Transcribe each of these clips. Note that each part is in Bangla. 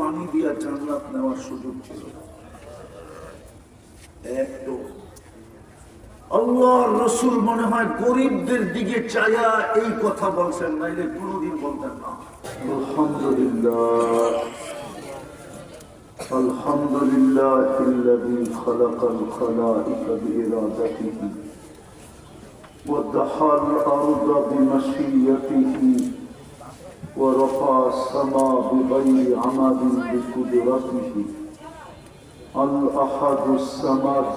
পানি দিয়া জান্নাত নেওয়ার সুযোগ ছিল। একদম আল্লাহর রাসূল মনে হয় গরিবদের দিকে চায়া এই কথা বলছেন, নাইলে কোনদিন বলতেন না। আলহামদুলিল্লাহ আলহামদুলিল্লাহিল্লাযী খালাকাল খালাইকা বিইরাদাতিহি ওয়া দাহাল আরদা বিমাশিয়াতিহি ওয়া রাফা আস-সামা বিগাইরি আমাদিন বিকুদরাতিহি আল আহাদুস সামাদ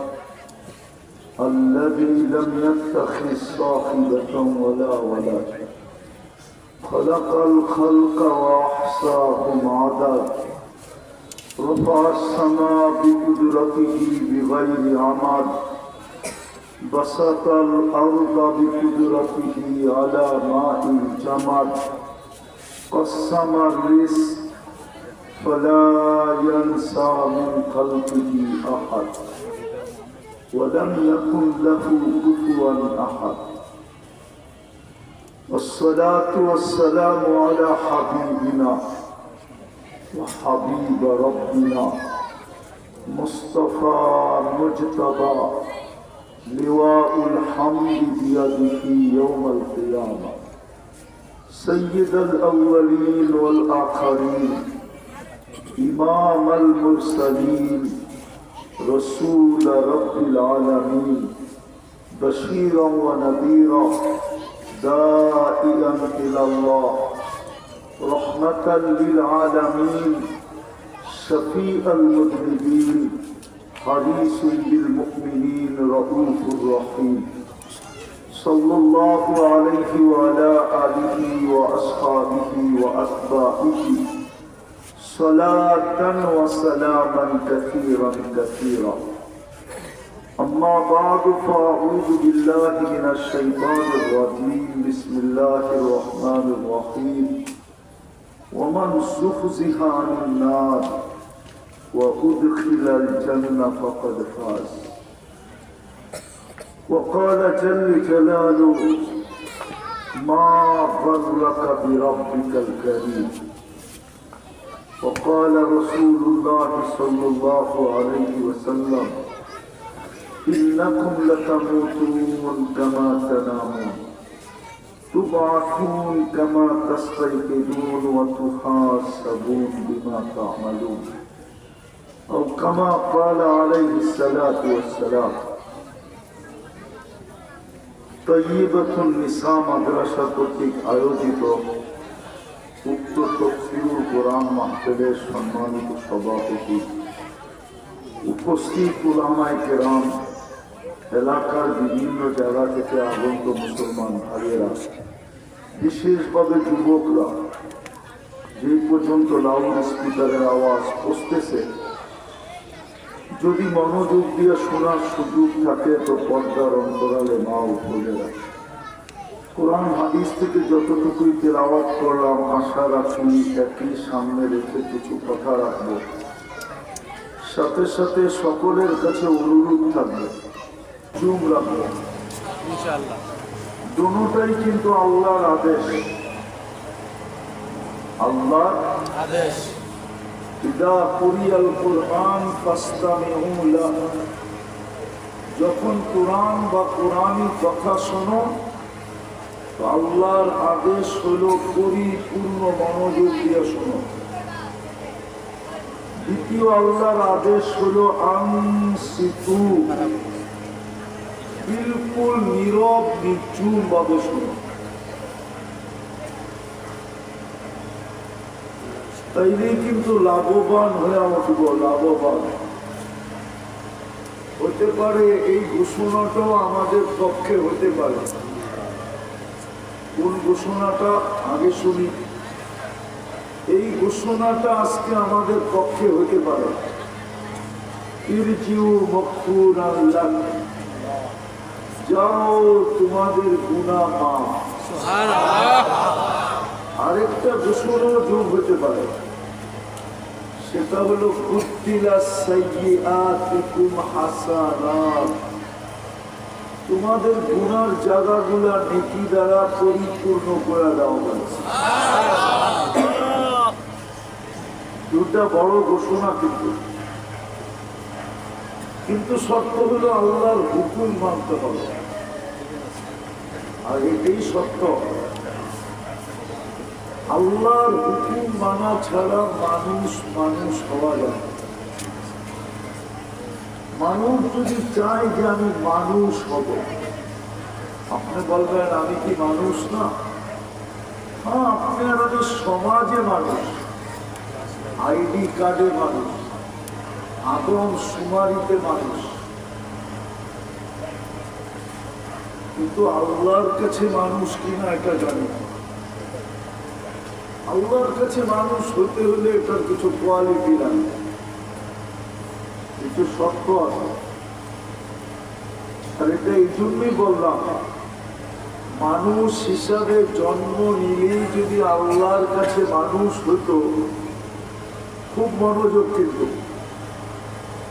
الذي لم يتخذ صاحبة ولا ولد خلق الخلق وأحصاهم عددا رفع السماء بقدرته بغير عمد بسط الأرض بقدرته على ماء الجمد قسم الرزق فلا ينسى من خلقه أحد ولم يكن له كفوا أحد والصلاة والسلام على حبيبنا وحبيب ربنا مصطفى مجتبى لواء الحمد بيده يوم القيامة سيد الأولين والآخرين إمام المرسلين رسول رب العالمين بشيرا ونذيرا داعيا إلى الله رحمة للعالمين شفيع المذنبين حريص بالمؤمنين رؤوف رحيم صلى الله عليه وعلى آله وأصحابه وأتباعه صلاة وسلاما كثيرا كثيرا أما بعد فأعوذ بالله من الشيطان الرجيم بسم الله الرحمن الرحيم ومن زحزح عن النار وأدخل الجنة فقد فاز وقال جل جلاله ما غرك بربك الكريم وقال رسول الله صلى الله عليه وسلم إنكم لتموتون كما تنامون تبعثون كما تستيقظون وتحاسبون بما تعملون أو كما قال عليه الصلاة والسلام طيبة النساء মাদ্রাসা কর্তৃক আয়োজিত উক্ত তাফসীরুল কোরআন মাহফিলের সম্মানিত সভাপতি, উপস্থিত উলামায়ে কেরাম, এলাকার বিভিন্ন জায়গা থেকে আগত মুসলমান ভাইয়েরা, বিশেষভাবে যুবকরা, যে পর্যন্ত লাউড স্পিকারের আওয়াজ পৌঁছতেছে, যদি মনোযোগ দিয়ে শোনার সুযোগ থাকে তো পর্দার অন্তরালে মা ও বোনেরা, কোরআন হাদিস থেকে যতটুকুই তেলাওয়াত করলাম আশা রাখি একই সামনে রেখে কিছু কথা রাখবো। সাথে সাথে সকলের কাছে অনুরোধ থাকবে, চুপ রাখবো ইনশাআল্লাহ। দুটোটাই কিন্তু আল্লাহর আদেশ, আল্লাহর আদেশ। ইদা কুরিয়াল কুরআন ফাসতামিউ লাহু, যখন কোরআন বা কোরআনী কথা শোনো, আল্লাহর আদেশ হলো পরিপূর্ণ মনোযোগ দিয়ে শোনো। দ্বিতীয় আল্লাহর আদেশ হলো আনসিতু, বিলকুল নীরব নির্জুম ভাবে শোনো। তাইলে কিন্তু লাভবান হয়ে উঠব, লাভবান হতে পারে। এই ঘোষণাটাও আমাদের পক্ষে হতে পারে। কোন ঘোষণাটা আগে শুনি? এই ঘোষণাটা আজকে আমাদের পক্ষে হতে পারে। ইরজিউ মাগফুরান লাক, যাও তোমাদের গুনাহ মাফ। সুবহানাল্লাহ। আরেকটা ঘোষণা যোগ হতে পারে, সেটা হলো কুতিলাস সাইয়্যাতিকুম হাসানাত, তোমাদের গুনার জায়গাগুলা নেকি দ্বারা পরিপূর্ণ করে দেওয়া হয়েছে। দুটা বড় ঘোষণা, কিন্তু শর্ত হলো আল্লাহর হুকুম মানতে হবে। আর এটাই সত্য, আল্লাহর হুকুম মানা ছাড়া মানুষ হওয়া যায়। মানুষ যদি চায় যে আমি মানুষ হব, আপনি বলবেন আমি কি মানুষ না? হ্যাঁ, আপনি আর আমি সমাজে মানুষ, আইডি কার্ডে মানুষ, আদম শুমারিতে মানুষ, কিন্তু আল্লাহর কাছে মানুষ কিনা এটা জানি না। আল্লাহর কাছে মানুষ হতে হলে এটার কিছু কোয়ালিটি লাগে, কিছু সত্য আছে। আর এটা এই জন্যই বললাম, মানুষ হিসাবে জন্ম নিলেই যদি আল্লাহর কাছে মানুষ হতো, খুব মনোযোগ কিন্তু,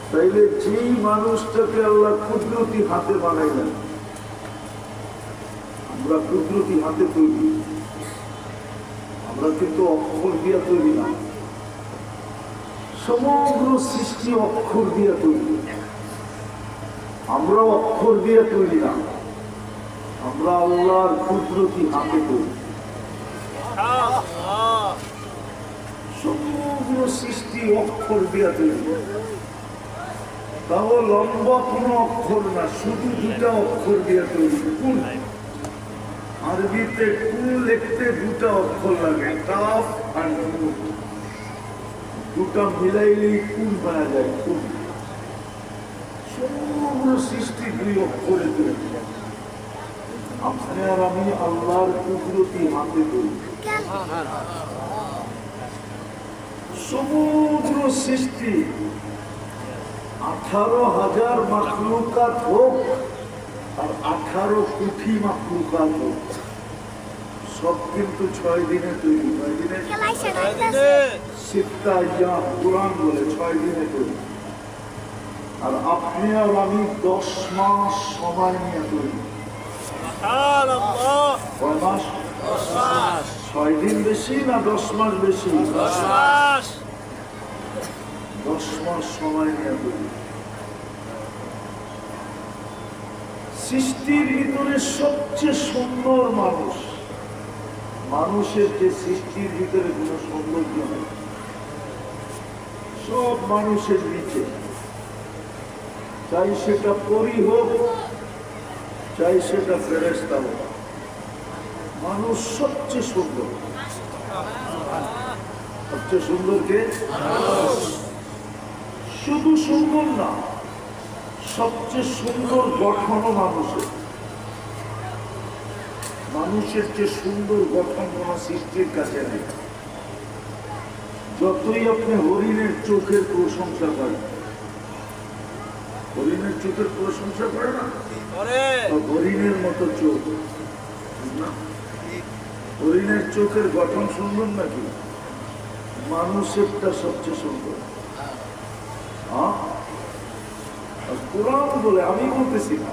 তাইলে যেই মানুষটাকে আল্লাহ কুদরতি হাতে বানাইলেন, আমরা কুদরতি হাতে তৈরি, আমরা কিন্তু অক্ষর দিয়া তৈরি না, সমগ্র সৃষ্টি অক্ষর দিয়া তৈরি। আমরা অক্ষর দিয়ে তৈরি না, আমরা আল্লাহর কুদরতি হাতে তৈরি। সমগ্র সৃষ্টি অক্ষর দিয়া তৈরি, তাও লম্বা কোনো অক্ষর না, শুধু দুটা অক্ষর দিয়া তৈরি। কুল, আরবিতে কুল লিখতে দুটা অক্ষর লাগে, কাফ আর নুন, দুটা মিলাইলেই কুল পাওয়া যায়। কুল সমগ্র সৃষ্টি দুই অক্ষরে তৈরি। আপনি আর আমি আল্লাহর কুদরতি হাতে তৈরি। সমগ্র সৃষ্টি 18,000 মাখলুকাত হোক আর 18 কোটি মাখলুকাত হোক, সব কিন্তু 6 দিনে তৈরি। 6 দিনে সিত্তা আইয়াম, কুরআন বলে 6 দিনে তৈরি। আর আপনি আর আমি 10 মাস সময় নিয়ে তৈরি। কয় মাস? 6 দিন বেশি না 10 মাস বেশি? 10 মাস সময় নিয়ে তৈরি। সৃষ্টির ভিতরে সবচেয়ে সুন্দর মানুষ, মানুষের যে সৃষ্টির ভিতরে কোন সৌন্দর্য নেই, সব মানুষের নিচে, চাই সেটা পরী হোক, চাই সেটা ফেরেশতা হোক, মানুষ সবচেয়ে সুন্দর। সবচেয়ে সুন্দর কে? শুধু সুন্দর না, সবচেয়ে সুন্দর গঠনও মানুষের। মানুষের যে সুন্দর গঠন কোন সৃষ্টির কাছে নেই। যতই আপনি হরিণের চোখের প্রশংসা করেন, হরিণের চোখের প্রশংসা করে না, হরিণের মতো চোখ না, হরিণের চোখের গঠন সুন্দর নাকি? মানুষেরটা সবচেয়ে সুন্দর। কুরআন বলে, আমি বলতেছি না,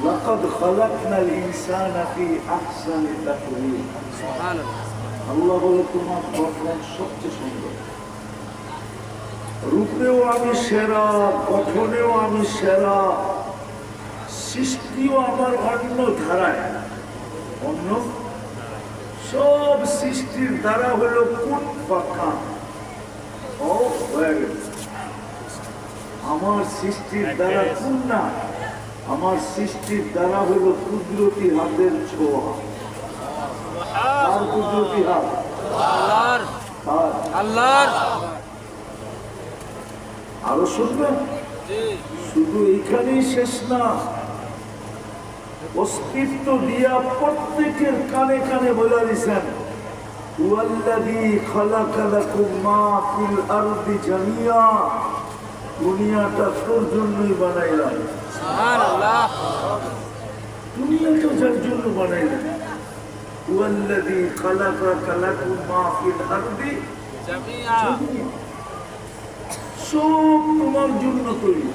লাকাদ খালাকনাল ইনসানা ফি আহসানি তাকওয়িম। সুবহানাল্লাহ। আল্লাহ বলে তোমার গঠন সবচেয়ে সুন্দর, রূপেও আমি সেরা, গঠনেও আমি সেরা, সৃষ্টিও আমার অন্য ধারায়। অন্য সব সৃষ্টির দ্বারা হলো কুন ফাকান, ও হয়ে গেছে। আমার সৃষ্টির দ্বারা কোন না, আমার সৃষ্টির দ্বারা হলো কুদরতি হাতের ছোঁয়া। আর কুদরতি হাত আল্লাহর। আরো শুনবেন, শুধু এইখানেই শেষ না, অস্তিত্ব দিয়া প্রত্যেকের কানে কানে বলে দিয়েছেন, হুয়াল্লাযী খালাকা লাকুম মা ফিল আরদি জামিয়া, দুনিয়াটা তোর জন্যই বানাইলাম। সুবহানাল্লাহ। দুনিয়াটা যার জন্য বানাইলাম, হুয়াল্লাযী খালাকা লাকুম মা ফিল আরদি জামিয়া, সব তোমার জন্য তৈরি।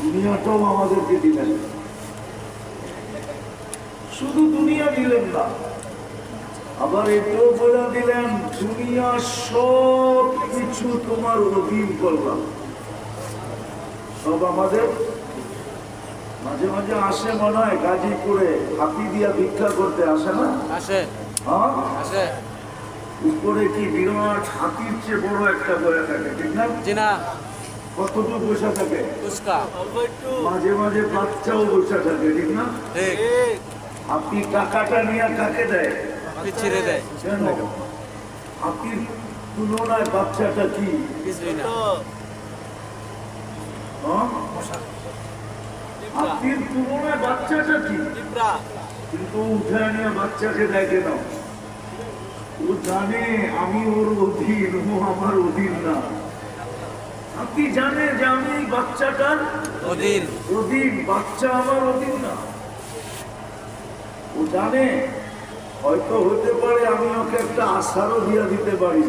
দুনিয়াটাও আমাদেরকে দিলেন, শুধু দুনিয়া দিলেন না, আবার এটাও বলে দিলেন দুনিয়া সব কিছু তোমার অধীন করলাম। সব আমাদের মাঝে মাঝে আসে মনে হয় গাজীপুরে হাতি দিয়া ভিক্ষা করতে আসে না? আসে হ্যাঁ আসে। উপরে কি বিরাট হাতির চেয়ে বড় একটা বয়ে থাকে, ঠিক না? জি না, কতটুকু বসে থাকে? ফুচকা মাঝে মাঝে বাচ্চাও বসে থাকে, ঠিক না? ঠিক হাতি টাকাটা নিয়ে কাকে দেয়? ছিঁড়ে দেয়। কেন? হাতির তুলনায় বাচ্চাটা কি? কিছুই না। হ্যাঁ? হাতির তুলনায় বাচ্চাটা কি? কিন্তু উঠে নিয়ে বাচ্চাকে দেয় কেন? ও জানে আমি ওর অধীন, ও আমার অধীন না। হাতি জানে যে আমি বাচ্চাটার অধীন। অধীন, বাচ্চা আমার অধীন না। ও জানে হয়তো হতে পারে আমি ওকে একটা আশারও দিয়ে দিতে পারি,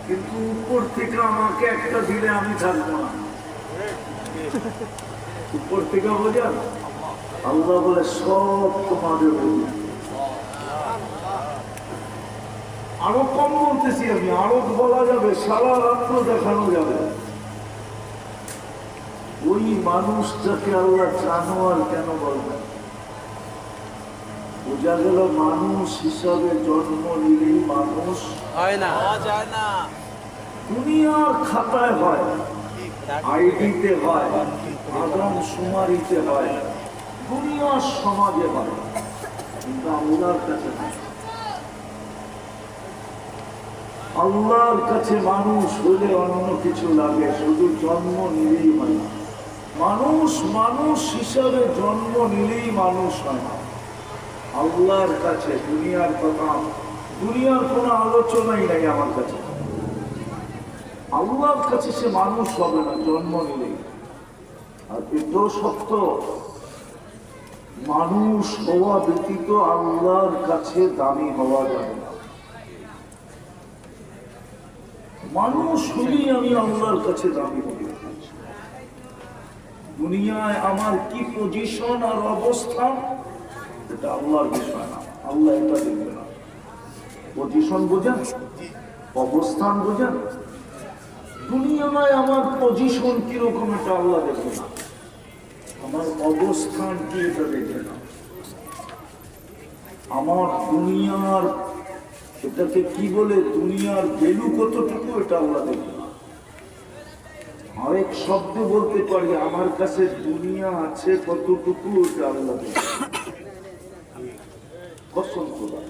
কিন্তু উপর থেকে আমাকে একটা দিলে আমি থাকবো না। উপর থেকে বোঝা? আল্লাহ বলে সব তোমাদের অধীন। আরো কম বলতেছি আমি, আরো বলা যাবে, সারা রাত্র দেখানো যাবে। ওই মানুষটাকে আল্লাহ জানোয়ার কেন বলবেন? বোঝা গেল মানুষ হিসাবে জন্ম নিলেই মানুষ হয় না, যায় না। দুনিয়ার খাতায় হয়, আইডিতে হয়, আদম শুমারিতে হয়, দুনিয়ার সমাজে হয়, কিন্তু আল্লাহর কাছে না। আল্লাহর কাছে মানুষ হলে অন্য কিছু লাগে, শুধু জন্ম নিলেই হয় না। মানুষ মানুষ হিসাবে জন্ম নিলেই মানুষ হয় না। আল্লাহর কাছে দুনিয়ার কথা, দুনিয়ার কোনো আলোচনাই নাই আমার কাছে। আল্লাহর কাছে সে মানুষ হবে না জন্ম নিলেই। আর এটাও সত্য, মানুষ হওয়া ব্যতীত আল্লাহর কাছে দামি হওয়া যাবে না। মানুষ হলেই আমি আল্লাহর কাছে দামি হব। দুনিয়ায় আমার কি পজিশন আর অবস্থান এটা আল্লাহর বিষয় না, আল্লাহ এটা দেখবে না। পজিশন বোঝেন, অবস্থান বোঝেন, দুনিয়ায় আমার পজিশন কিরকম এটা আল্লাহ দেখবে না, আমার অবস্থান কি এটা দেখবে না। আমার দুনিয়ার এটাকে কি বলে, দুনিয়ার ভ্যালু কতটুকু এটা আল্লাহ দেখবে না। আরেক শব্দ বলতে পারি, আমার কাছে দুনিয়া আছে কতটুকু এটা আল্লাহ দেখবে না। কসম খোদা,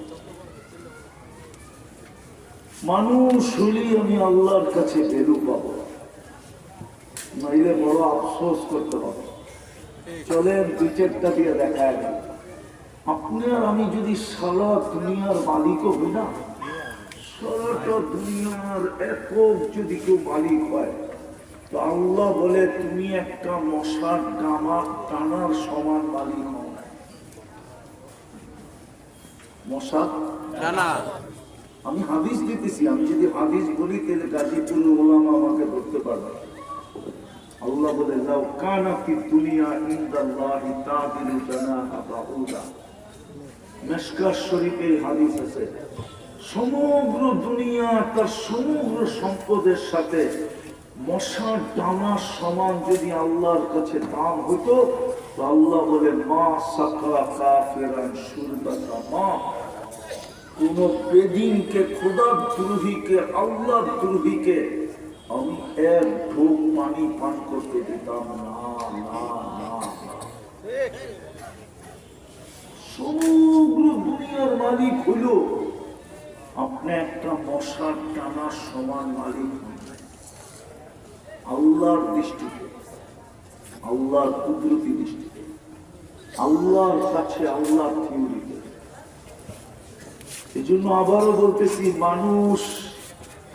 মানুষ হলেই আমি আল্লাহর কাছে ভ্যালু পাবো, নাইলে বড় আফসোস করতে হবে। চলেন দুই চারটা দিয়ে দেখায় না। আপনি আর আমি যদি সারা দুনিয়ার মালিকও হই না, সারাটা দুনিয়ার একক যদি কেউ মালিক হয়, তো আল্লাহ বলে তুমি একটা মশার টানার সমান মালিক হও না। মশা টানা, আমি হাদিস দিতেছি, আমি যদি হাদিস বলি তাহলে গাজীপুর ওলামা আমাকে ধরতে পারবে। আল্লাহ বলে লাউ কানাতি দুনিয়া ইনদাল্লাহি তাদিলু জানাহা বাউদা। মিশকাত শরীফে হাদিস আছে, সমগ্র দুনিয়া তার সমগ্র সম্পদের সাথে মশার ডানার সমান যদি আল্লাহর কাছে দাম হতো, তো আল্লাহ বলে মা সাকা কাফিরান শুরবাতা মা, কোন বেদিনকে, খোদার দ্রোহীকে, আল্লাহর দ্রোহীকে আমি এক ঢোক পানি পান করতে দিতাম না, না, না। সমগ্র দুনিয়ার মালিক হইল, আপনি একটা মশার টানার সমান মালিক হন আল্লাহর দৃষ্টিতে, আল্লাহর কুদরতি দৃষ্টিতে, আল্লাহর কাছে, আল্লাহর থিওরিতে। এই জন্য আবারও বলতেছি, মানুষ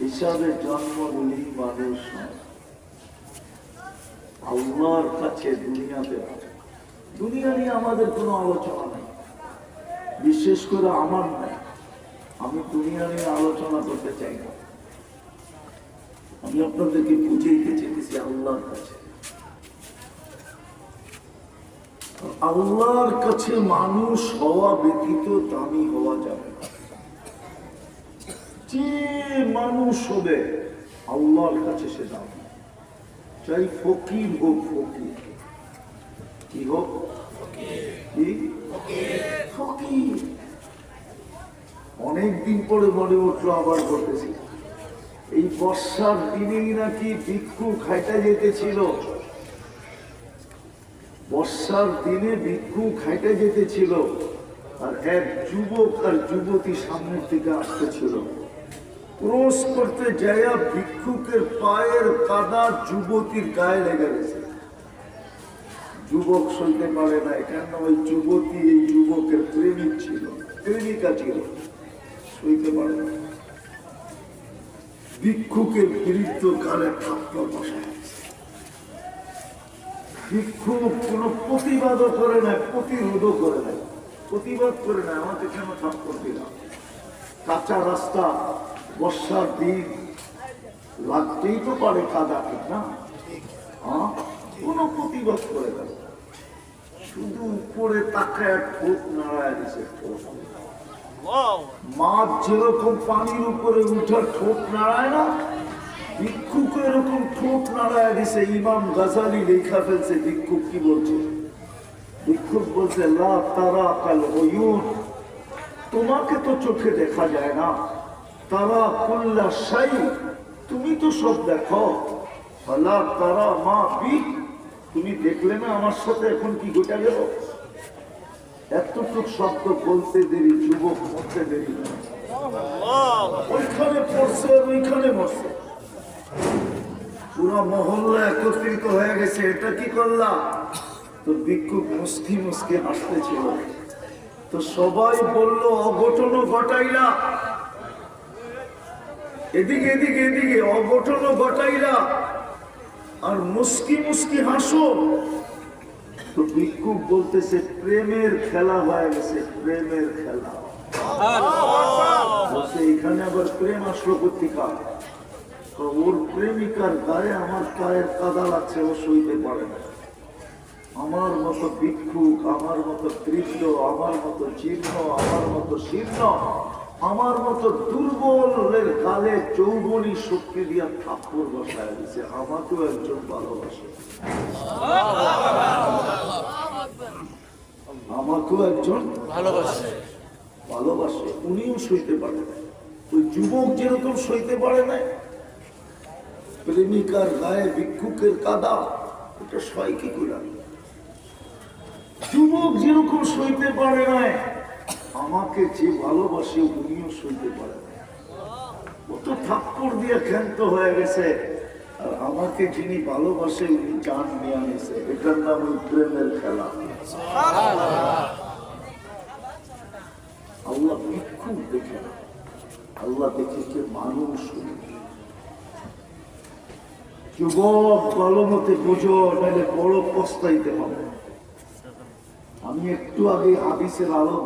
হিসাবে জন্ম নিলেই মানুষ হয়, আল্লাহর কাছে দুনিয়াতে। দুনিয়া নিয়ে আমাদের কোনো আলোচনা নাই, বিশেষ করে আমার নাই। আমি দুনিয়া নিয়ে আলোচনা করতে চাই না, আমি আপনাদেরকে বুঝাইতে চেয়েছি আল্লাহর কাছে। আল্লাহর কাছে মানুষ হওয়া ব্যতীত দামি হওয়া যাবে না। যে মানুষ হবে আল্লাহর কাছে সে দাম, চাই ফকির হোক, ফকির কি হোক, কি ফকির। অনেকদিন পরে মনে উঠলো, আবার করতেছি, এই বর্ষার দিনেই নাকি ভিক্ষু খাইতে যেতেছিল, বর্ষার দিনে ভিক্ষু খাইতে যেতেছিল, আর এক যুবক আর যুবতী সামনের দিকে আসতেছিল। ক্রস করতে যাইয়া ভিক্ষুকের পায়ের কাদা যুবতীর গায়ে লেগে গেছে। যুবক সইতে পারে না, কেন ওই যুবতী এই যুবকের প্রেমিক ছিল, প্রেমিকা ছিল, সইতে পারে না। ভিক্ষুকের বিরুদ্ধ গালে থাপ্পড় বসায়। ভিক্ষুক কোন প্রতিবাদও করে নাই, প্রতিরোধও করে নাই, প্রতিবাদ করে নাই, আমাকে কেন থাপ্পড় দিলাম। কাঁচা রাস্তা, বর্ষার দিন, লাগতেই তো পারে কাদা, ঠিক না? কোন প্রতিবাদ করে গেল, শুধু উপরে তাকায় ঠোঁট নাড়ায় দিছে। মাছ যেরকম পানির উপরে উঠে ঠোঁট নাড়ায় না, ভিক্ষুক এরকম ঠোঁট নাড়ায় দিছে। ইমাম গাজালি লেখা ফেলছে, ভিক্ষুক কি বলছে? ভিক্ষুক বলছে, লা তারা কাল উয়ুন, তোমাকে তো চোখে দেখা যায় না, তারা কুল্লা শাই, তুমি তো সব দেখো, লা তারা মা বি, তুমি দেখলে না আমার সাথে এখন কি ঘটে গেল। এতটুক শব্দ বলতে দেরি, যুবক মরতে দেরি, ওইখানে পড়ছে ওইখানে মরছে, পুরো মহল্লা একত্রিত হয়ে গেছে। এটা কি করলাম? তো ভিক্ষুক মুস্কি মুস্কি হাসতেছিল। তো সবাই বলল, অঘটনও ঘটাইলা, এদিকে এদিকে এদিকে অঘটনও ঘটাইলা, আর মুস্কি মুস্কি হাসো। তো ভিক্ষুক বলতেছে, প্রেমের খেলা হয়ে গেছে, প্রেমের খেলা। বলছে, এখানে আবার প্রেম আসলো কোথেকে? ওর প্রেমিকার গায়ে আমার পায়ের কাদা লাগছে, ও সইতে পারে না। আমার মতো ভিক্ষুক, আমার মতো তৃপ্ত, আমার মতো জীর্ণ, আমার মতো শীর্ণ, আমার মতো দুর্বলের গালে যৌবনী শক্তি দিয়া থাপ্পড় বসায় দিছে। আমাকেও একজন ভালোবাসে, আমাকেও একজন ভালোবাসে, ভালোবাসে। উনিও সইতে পারে না, ওই যুবক যেরকম সইতে পারে না, প্রেমিকার গায়ে ভিক্ষুকের কাদা, এটা সয় কি করে? যুবক যেরকম সইতে পারে না, আমাকে যে ভালোবাসে উনিও সইতে পারে না। ও তো থাপ্পড় দিয়ে ক্ষান্ত হয়ে গেছে, আর আমাকে যিনি ভালোবাসে উনি জান নিয়ে আনেছে। এটার নাম ওই প্রেমের খেলা। আল্লাহ ভিক্ষুক দেখে না, আল্লাহ দেখে কে মানুষ। যুবক ভালো মতে বুঝো, নাহলে বড় পস্তাইতে হবে। আমি একটু আগে হাদিসের আলো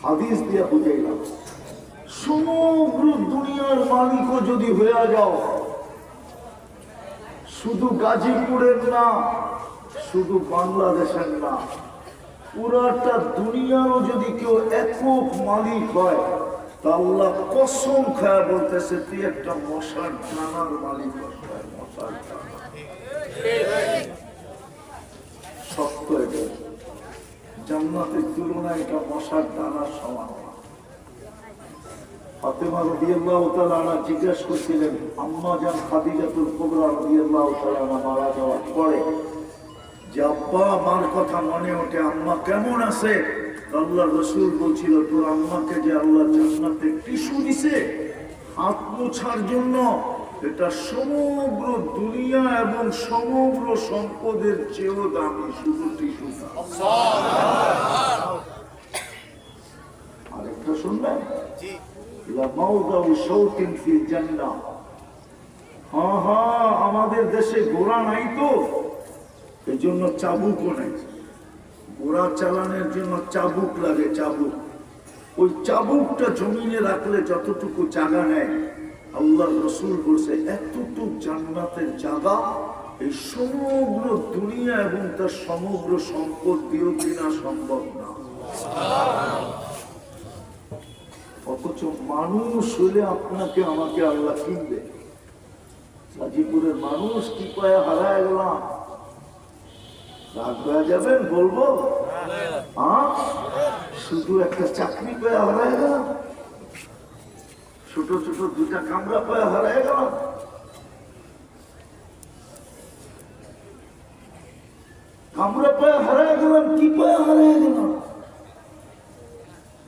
হাদিস দিয়া বুঝাইলাম, সমগ্র দুনিয়ার মালিকও যদি হয়ে যাও, শুধু গাজীপুরের না, শুধু বাংলাদেশের না, পুরাটা দুনিয়ারও যদি কেউ একক মালিক হয়, তা আল্লাহ কসম খায়া বলতেছে, তুই একটা মশার দানার মালিক হয়। মশার দানা সত্য, এটা জান্নাতের তুলনায় এটা মশার দানার সমান। ফাতেমা রাদিয়াল্লাহু তাআলা আনহা জিজ্ঞাসা করছিলেন, আম্মা জান খাদিজাতুল কুবরা রাদিয়াল্লাহু তাআলা আনহা মারা যাওয়ার পরে, যে আব্বা আমার কথা মনে ওঠে, আম্মা কেমন আছে? আল্লাহর রাসূল বলছিল, তোর আম্মাকে যে আল্লাহ জান্নাতে টিস্যু দিছে হাত মোছার জন্য, এটা সমগ্র দুনিয়া এবং সমগ্র সম্পদের চেয়েও দামি, শুধু টিস্যু। আরেকটা শুনবেন, আমাদের দেশে ঘোড়া নাই, তো এই জন্য চাবুকও নাই। ঘোড়া চালানোর জন্য চাবুক লাগে, চাবুক। ওই চাবুকটা জমিনে রাখলে যতটুকু জায়গা নেয়, আল্লাহর রাসূল বলছে, এতটুকু জান্নাতের জায়গা এই সমগ্র দুনিয়া এবং তার সমগ্র সম্পদ দিয়েও কিনা সম্ভব না। অথচ মানুষ হইলে আপনাকে আমাকে আল্লাহ কিনবে। গাজীপুরের মানুষ কি পায়ে হারায় গেলাম, রাগ হয়ে যাবেন বলবো? শুধু একটা চাকরি পায়ে হারায় গেলাম, ছোট ছোট দুটা কামরা পায়ে হারায় গেলাম। কামরা পায়ে হারায় গেলাম, কি পায়ে হারায় গেলাম?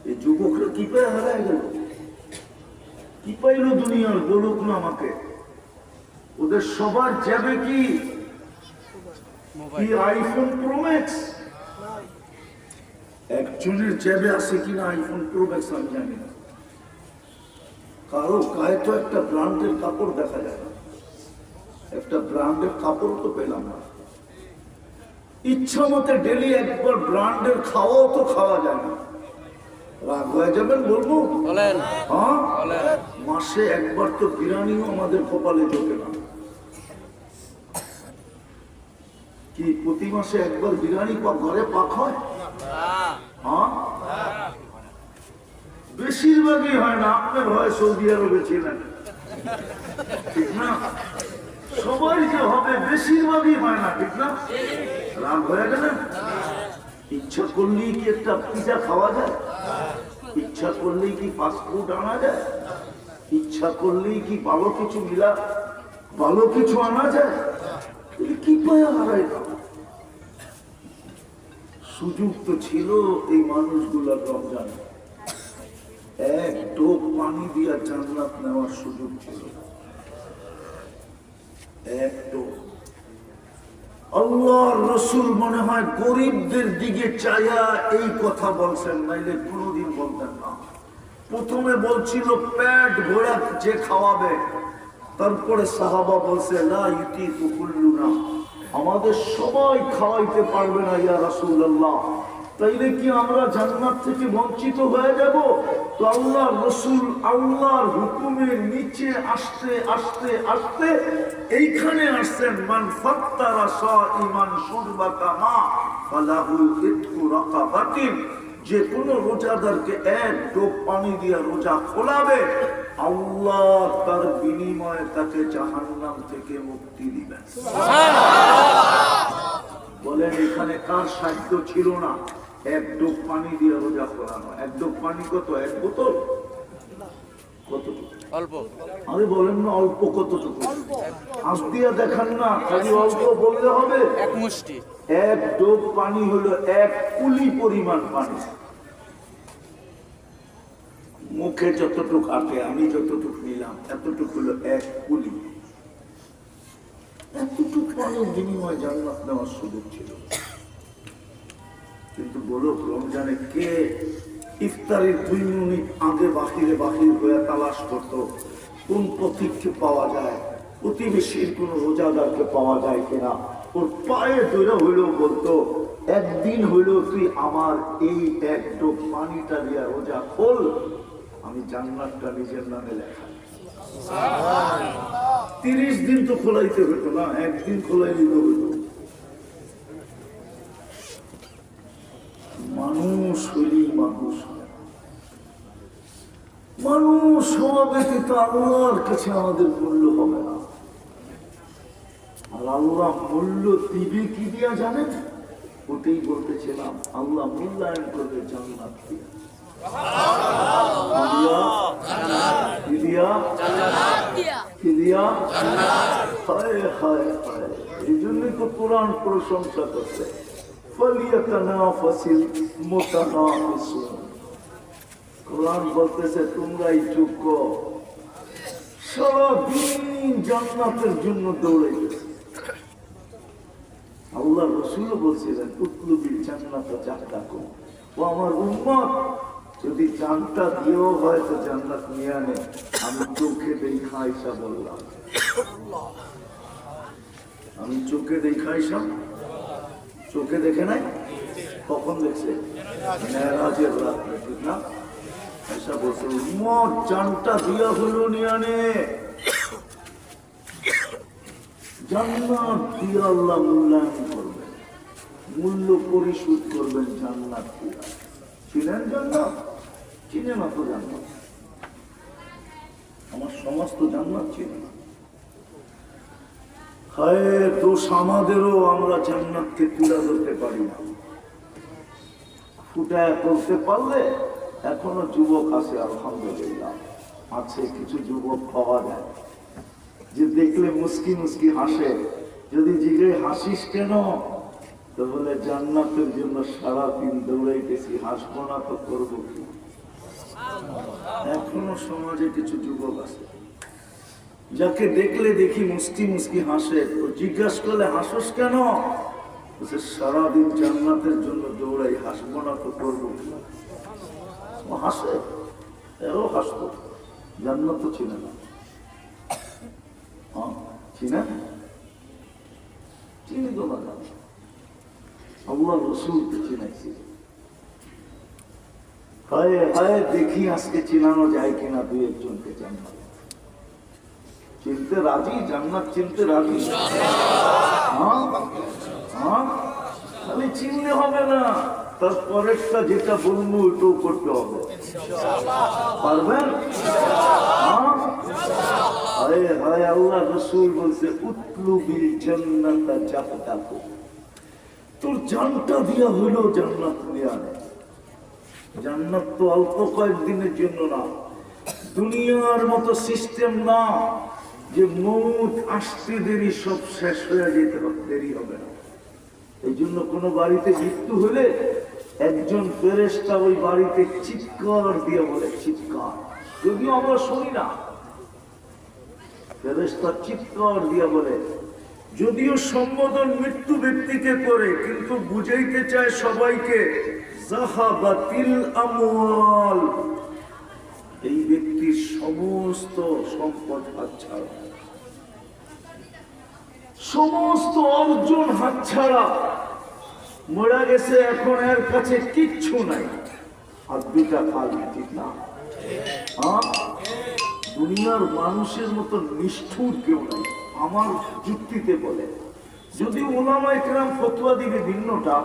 এই যুবকরা কি পায়ে হারায় গেল? কি পাইল দুনিয়ার, বলুক না আমাকে। ওদের সবার যাবে কি আইফোন প্রো ম্যাক্স? একজনের জ্যাবে আছে কিনা আইফোন প্রো ম্যাক্স আমি জানি না। কারো গায়ে তো একটা ব্র্যান্ডের কাপড় দেখা যায় না, একটা ব্র্যান্ডের কাপড় তো পেলাম না। ইচ্ছা মতে ডেলি একবার ব্র্যান্ডের খাওয়াও তো খাওয়া যায় না। রাগ হয়ে যাবেন বলবো? মাসে একবার তো বিরিয়ানিও আমাদের কপালে জোটে না। কি প্রতি মাসে একবার বিরিয়ানি ঘরে পাক হয়? বেশিরভাগই হয় না, আপনার হয় সৌদি আরবে ছিলেন, ঠিক না? সবাই যে হবে বেশিরভাগই হয় না, ঠিক না? রাগ হয়ে গেলেন? ইচ্ছা করলেই কি একটা পিজা খাওয়া যায়? ইচ্ছা করলেই কি ফাস্টফুড আনা যায়? ইচ্ছা করলেই কি ভালো কিছু আনা যায়? কি পায় হারাই না? সুযোগ তো ছিল এই মানুষগুলার রমজানে, এক ঢোক পানি দিয়া জান্নাত নেওয়ার সুযোগ ছিল। এক ঢোক। আল্লাহর রাসূল মনে হয় গরিবদের দিকে চাইয়া এই কথা বলছেন, নাইলে কোনোদিন বলতেন না। প্রথমে বলছিল পেট ভরা যে খাওয়াবে, তারপরে সাহাবা বলছে লা ইউতিকু কুল্লুনা, আমাদের সবাই খাওয়াইতে পারবে না ইয়া রাসূলুল্লাহ। তাইলে কি আমরা জান্নাত থেকে বঞ্চিত হয়ে যাব? তো আল্লাহর রাসূল আল্লাহর হুকুমের নিচে আসতে আসতে আসতে এইখানে আসছেন, মান ফাত্তারা সাইমান শুরবাতা মা ফালাহু ইতকু রাকাবাতিন, যে কোনো রোজাদারকে এক ঢোক পানি দিয়ে রোজা খোলাবে, আল্লাহ তার বিনিময়ে তাকে জাহান্নাম থেকে মুক্তি দিবেন। বলেন এখানে কার সাধ্য ছিল না এক ঢোক পানি দিয়ে রোজা খোলানো? এক ঢোক পানি কত? এক বোতল? কতটুকু? অল্প। আমি বলেন না অল্প কতটুকু? হাত দিয়ে দেখান না, খালি অল্প বললে হবে? এক মুষ্টি। এক ঢোক পানি হলো এক কুলি পরিমাণ পানি। মুখে যতটুকু আটে, আমি যতটুকু নিলাম এতটুকু হলো এক কুলি। এতটুকু পানির বিনিময়ে জান্নাত নেওয়ার সুযোগ ছিল। কিন্তু বলো রমজানে কে ইফতারের 2 মিনিট আগে বাহির হয়ে তালাশ করতো কোন পথিককে পাওয়া যায়, প্রতিবেশীর কোন রোজাদারকে পাওয়া যায় কিনা? ওর পায়ে ধরে হইলেও বলতো একদিন হইলেও তুই আমার এই এক ঢোক পানিটা দিয়া রোজা খোল, আমি জান্নাতটা নিজের নামে লেখা। 30 দিন তো খোলাইতে হতো না, একদিন খোলাই দিতে হতো। মানুষ হইলেই মানুষ, মানুষ হওয়া ব্যতীত আল্লাহর কাছে আমাদের মূল্য হবে না। আর আল্লাহ মূল্য দিবে কি দিয়া জানেন? ওটাই বলতেছিলাম, আল্লাহ মূল্যায়ন করবে জান্নাত দিয়া। এই জন্যই তো কোরআন প্রশংসা করছে, কোরআন বলতেছে তোমরাই যোগ্য। সারাদিন জান্নাতের জন্য দৌড়াইতেছে। আল্লাহ রাসূল বলছিলেন উতলুবিল জান্নাতা জাহদাকুম, ও আমার উম্মত যদি জানটা দিয়েও হয় তো জান্নাত নিয়ে আনে। আমি চোখে দেখা আইসা বললাম, আমি চোখে দেখা আইসা, চোখে দেখে নাই, কখন দেখছে? মেরাজের রাত্রে, ঠিক না? আইসা বলছে উম্মত জানটা দিয়া হলো নিয়ে আনে। জান্নাত দিয়ে আল্লাহ মূল্যায়ন করবেন, মূল্য পরিশোধ করবেন জান্নাত দিয়া। চিনেন জান্নাত? চিনে না তো জান্নাত? সমাজ তো জান্নাত চিনি না। হায় দোষ আমাদেরও, আমরা জান্নাতকে তুলে ধরতে পারি না। ফুটায় করতে পারলে এখনো যুবক আছে, আলহামদুলিল্লাহ আছে, কিছু যুবক পাওয়া যায় যে দেখলে মুস্কি মুস্কি হাসে। যদি জিজ্ঞেস হাসিস কেন, তো বলে জান্নাতের জন্য সারাদিন দৌড়াইতেছি, হাসবো না তো করবো কি। এখনো সমাজে কিছু যুবক আছে যাকে দেখলে দেখি মুস্কি মুস্কি হাসে, তো জিজ্ঞাসা করলে হাসোস কেন, সারাদিন জান্নাতের জন্য দৌড়াই, হাসবো না তো করবো কি। ও হাসে, এও হাসতো, জান্নাত তো চিনে না। চিনে চিনি তো না, আল্লাহ রসুলকে চিনাইছি। হায় হায় দেখি আজকে চিনানো যায় কিনা দুই একজনকে। জান্নাত চিনতে রাজি, জান্নাত চিনতে রাজি। খালি চিনলে হবে না, তার পরেরটা যেটা বলবো ওইটাও করতে হবে। পারবেন? হায় হায় আল্লাহ রসুল বলছে উতলু বিল জান্নাতা জাহদাকু, তোর জানটা দিয়া হইলো জান্নাত নিয়ে আনে। জান্নাত তো অল্প কয়েকদিনের জন্য না, দুনিয়ার মতো সিস্টেম না যে মৌত আসতে দেরি, সব শেষ হয়ে যেতে হবে, দেরি হবে না। এই জন্য কোনো বাড়িতে মৃত্যু হলে একজন ফেরেশতা ওই বাড়িতে চিৎকার দিয়ে বলে, চিৎকার, যদিও আমরা শুনি না, ফেরেশতা চিৎকার দিয়ে বলে, যদিও সম্বোধন মৃত্যু ব্যক্তিকে করে, কিন্তু বুঝাইতে চায় সবাইকে, যাহাবাতিল আমওয়াল, এই ব্যক্তির সমস্ত সম্পদ হাতছাড়া, সমস্ত অর্জন হাতছাড়া, মরা গেছে, এখন এর কাছে কিচ্ছু নাই, আর দুটা খালি, ঠিক না? দুনিয়ার মানুষের মতো নিষ্ঠুর কেউ নাই আমার যুক্তিতে বলে। যদি ওলামায়ে কেরাম ফতোয়া দিবে ভিন্নটা,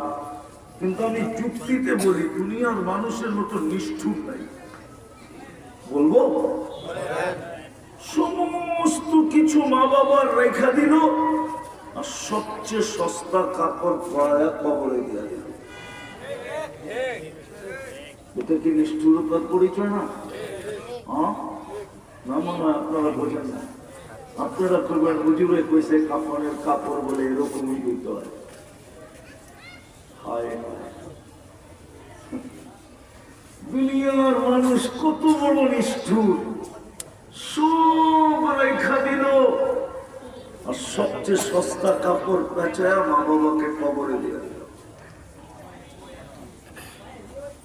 কিন্তু আমি যুক্তিতে বলি দুনিয়ার মানুষের মতো নিষ্ঠুর নাই। বলবো সমস্ত কিছু মা বাবার রেখা দিল, আর সবচেয়ে সস্তা কাপড় পরায়া কবরে দিয়া দিল। এটা কি নিষ্ঠুরতার পরিচয় না? না মনে হয় আপনারা বোঝেন না। আপনারা করবেন হুজুরে কইছে কাপড়ের কাপড় বলে এরকমই দিতে হয়। হায় হায়, দুনিয়ার মানুষ কত বড় নিষ্ঠুর, সব রেখা দিল, আর সবচেয়ে সস্তা কাপড় পেঁচায় মা বাবাকে কবরে দিয়ে দিল,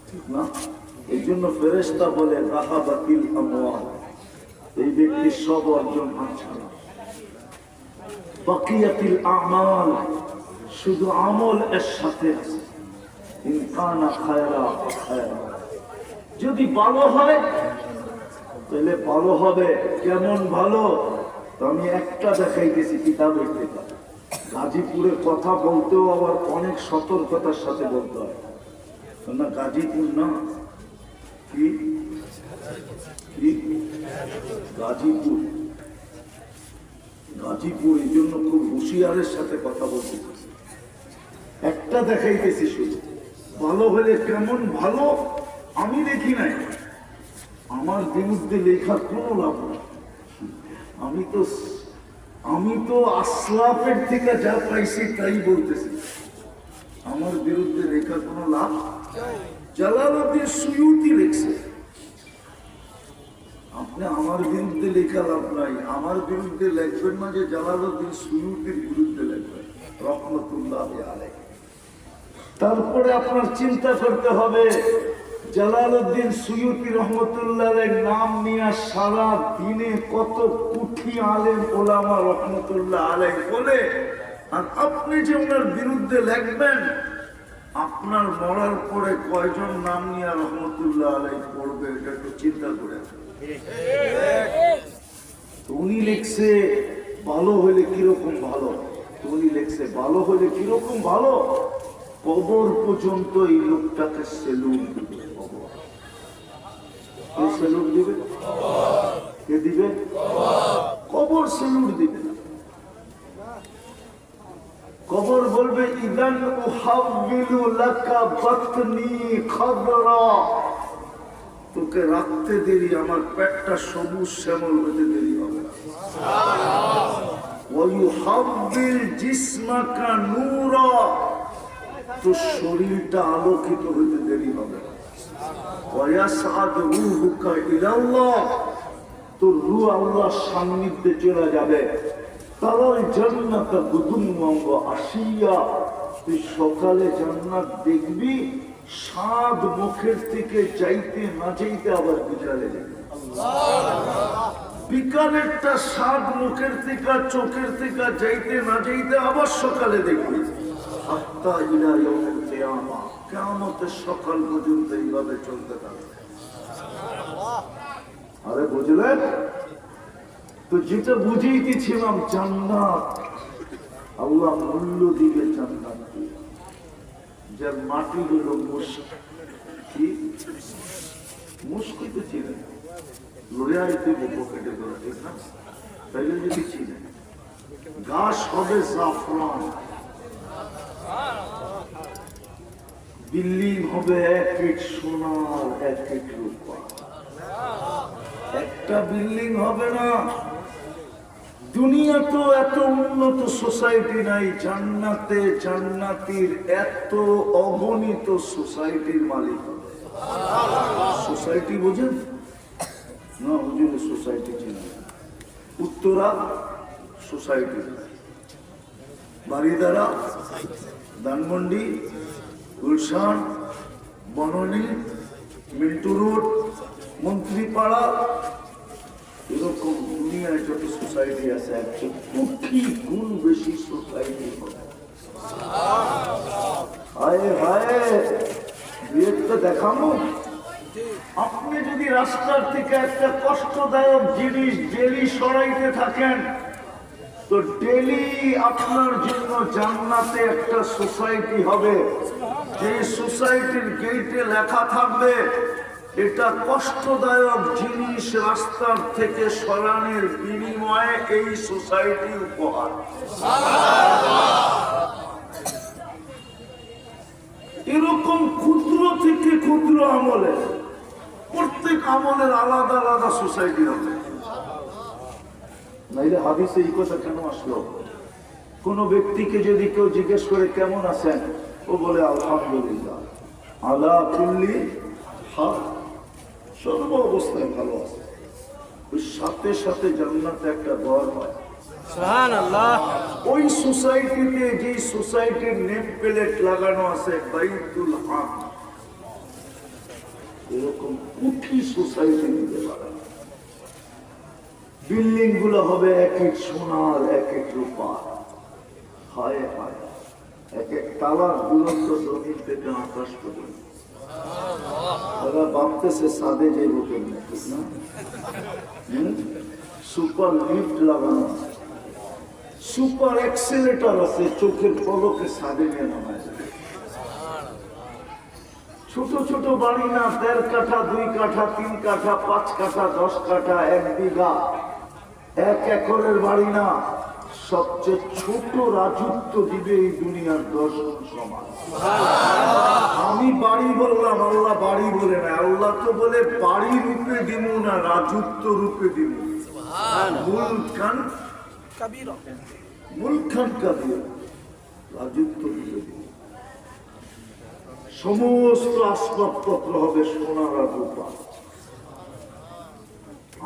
ঠিক না? এই জন্য ফেরেশতা বলে যাহাবাতিল আমওয়াল, এই ব্যক্তির সব অর্জন হাতছাড়া। বাকিয়াতিল আমাল, শুধু আমল এর সাথে আছে। ইন কানা খায়রা ফাখায়রা, যদি ভালো হয় তাহলে ভালো হবে। কেমন ভালো? তো আমি একটা দেখাইতেছি কিতাবের থেকে। গাজীপুরের কথা বলতেও আবার অনেক সতর্কতার সাথে বলতে হয়, না গাজীপুর না, কি গাজীপুর, গাজীপুর, এই জন্য খুব হুঁশিয়ারের সাথে কথা বলতেছি। একটা দেখাইতেছি শুধু, ভালো হলে কেমন ভালো আমি দেখি নাই, আমার বিরুদ্ধে লেখা কোনো লাভ নেই। আমি তো আসলাফের থেকে যা পাইছি তাই বলতেছি, আমার বিরুদ্ধে লেখা কোনো লাভ। জালালউদ্দিন সুয়ুতি লিখছে, আপনি আমার বিরুদ্ধে লেখা লাভ নাই, আমার বিরুদ্ধে লিখবেন না, যে জালালউদ্দিন সুয়ুতির বিরুদ্ধে লিখবেন রহমতুল্লাহ আলাইহি। তারপরে আপনার চিন্তা করতে হবে, জালালউদ্দিন সুয়ুতি রহমতুল্লাহের নাম নিয়ে সারা দিনে কত কুঠি আলেম ওলামা রহমতুল্লাহ আলাইহি বলে, আর আপনি যে ওনার বিরুদ্ধে লিখবেন, আপনার মরার পরে কয়জন নাম নিয়ে রহমতুল্লাহ আলাইহি পড়বে, এটা একটু চিন্তা করে। উনি লিখছে ভালো হলে কিরকম ভালো, উনি লিখছে ভালো হলে কিরকম ভালো, কবর পর্যন্ত এই লোকটাকে সেলুট দিবে। কবর সেলুট দিবে, কে দিবে? কবর সেলুট দিবে না। কবর বলবে ইদান উহাব্বিলু লাকা বাতনি খাদরা, তোকে রাখতে দেরি, আমার পেটটা সবুজ শ্যামল হতে দেরি হবে না। ওয়া ইউহাব্বিল জিসমাকা নূরা, তোর শরীরটা আলোকিত হতে দেরি হবে না। ওয়া ইয়াসআদ রূহুকা ইলাল্লাহ, তোর রূহ আল্লাহর সান্নিধ্যে চলে যাবে। তারাল জান্নাত গুদুম্মান ওয়া আশিয়া, তুই সকালে জান্নাত দেখবি, স্বাদ মুখের থেকে যাইতে না যাইতে আবার বিকালে যাবে। বিকালেরটা স্বাদ মুখের থেকে চোখের থেকে যাইতে না যাইতে আবার সকালে দেখবি। হাত্তা ইলা ইয়াউমিল কিয়ামা, কিয়ামতের সকাল পর্যন্ত এইভাবে চলতে থাকবে। আরে বুঝলেন তো? যেটা বুঝিয়েছিলাম, জান্নাত আল্লাহ মূল্য দিবে জান্নাত দিয়ে। যার মাটি হলো মুস্ক, কি মুস্কি তো চিনেন, লড়াই থেকে পকেটে ধরা, ঠিক না? তাইলে যদি চিনেন, ঘাস হবে জাফরান, বিল্ডিং হবে এক ইট সোনার, এক ইট রূপা। একটা বিল্ডিং হবে না। দুনিয়া তো এত উন্নত সোসাইটি নাই, জান্নাতে জান্নাতীর এত অগণিত সোসাইটির মালিক হবে। সোসাইটি বোঝেন না? হুজুর সোসাইটি চিনেন? উত্তরা সোসাইটি, বারিদারা, ধানমন্ডি, গুলশান, বননী, মিন্টু রোড, মন্ত্রীপাড়া, এরকম দুনিয়ায় যত সোসাইটি আছে 120 গুণ বেশি সোসাইটি হবে। হায় হায়, বিয়েটা দেখানো। আপনি যদি রাস্তার থেকে একটা কষ্টদায়ক জিনিস ডেলি সরাইতে থাকেন, তো ডেলি আপনার জন্য জান্নাতে একটা সোসাইটি হবে, যে সোসাইটির গেটে লেখা থাকবে এটা কষ্টদায়ক জিনিস রাস্তার থেকে সরানোর বিনিময়ে এই সোসাইটি উপহার। এরকম ক্ষুদ্র থেকে ক্ষুদ্র আমলে, প্রত্যেক আমলের আলাদা আলাদা সোসাইটি হবে। নাইলে হাদিসে এই কথা কেন আসলো? কোন ব্যক্তিকে যদি কেউ জিজ্ঞেস করে কেমন আছেন, ও বলে আলহামদুলিল্লাহ, আলা কুল্লি হাল, সর্ব অবস্থায় ভালো আছে। ওই সাথে সাথে জান্নাতে একটা ঘর হয়। সুবহানাল্লাহ। ওই সোসাইটিতে, যে সোসাইটির নেম প্লেট লাগানো আছে বাইতুল হাম, এরকম কোটি সোসাইটি নিতে পারে। বিল্ডিং গুলো হবে এক এক সোনার, এক এক রূপা। হায় হায়, এক এক তালার দূরত্ব জমিন থেকে আকাশ পর্যন্ত। ওরা ভাবতেছে সাদে যাইব কেমন, ঠিক না? সুপার লিফট লাগানো আছে, সুপার এক্সেলেটর আছে, চোখের পলকে সাদে নিয়ে নামা যায়। ছোট ছোট বাড়ি না, 1.5 কাঠা, 2 কাঠা, 3 কাঠা, 5 কাঠা, 10 কাঠা, 1 বিঘা, 1 একরের বাড়ি না। সবচেয়ে ছোট রাজত্ব দিবে এই দুনিয়ার 10 গুণ সমান। আমি বাড়ি বললাম, আল্লাহ বাড়ি বলে না। আল্লাহ তো বলে বাড়ি রূপে দিব না, রাজত্ব রূপে দিব। মুলকান কাবীরা, মুলকান কাবীরা, রাজত্ব রূপে দিব। সমস্ত আসবাবপত্র হবে সোনার আর রূপা।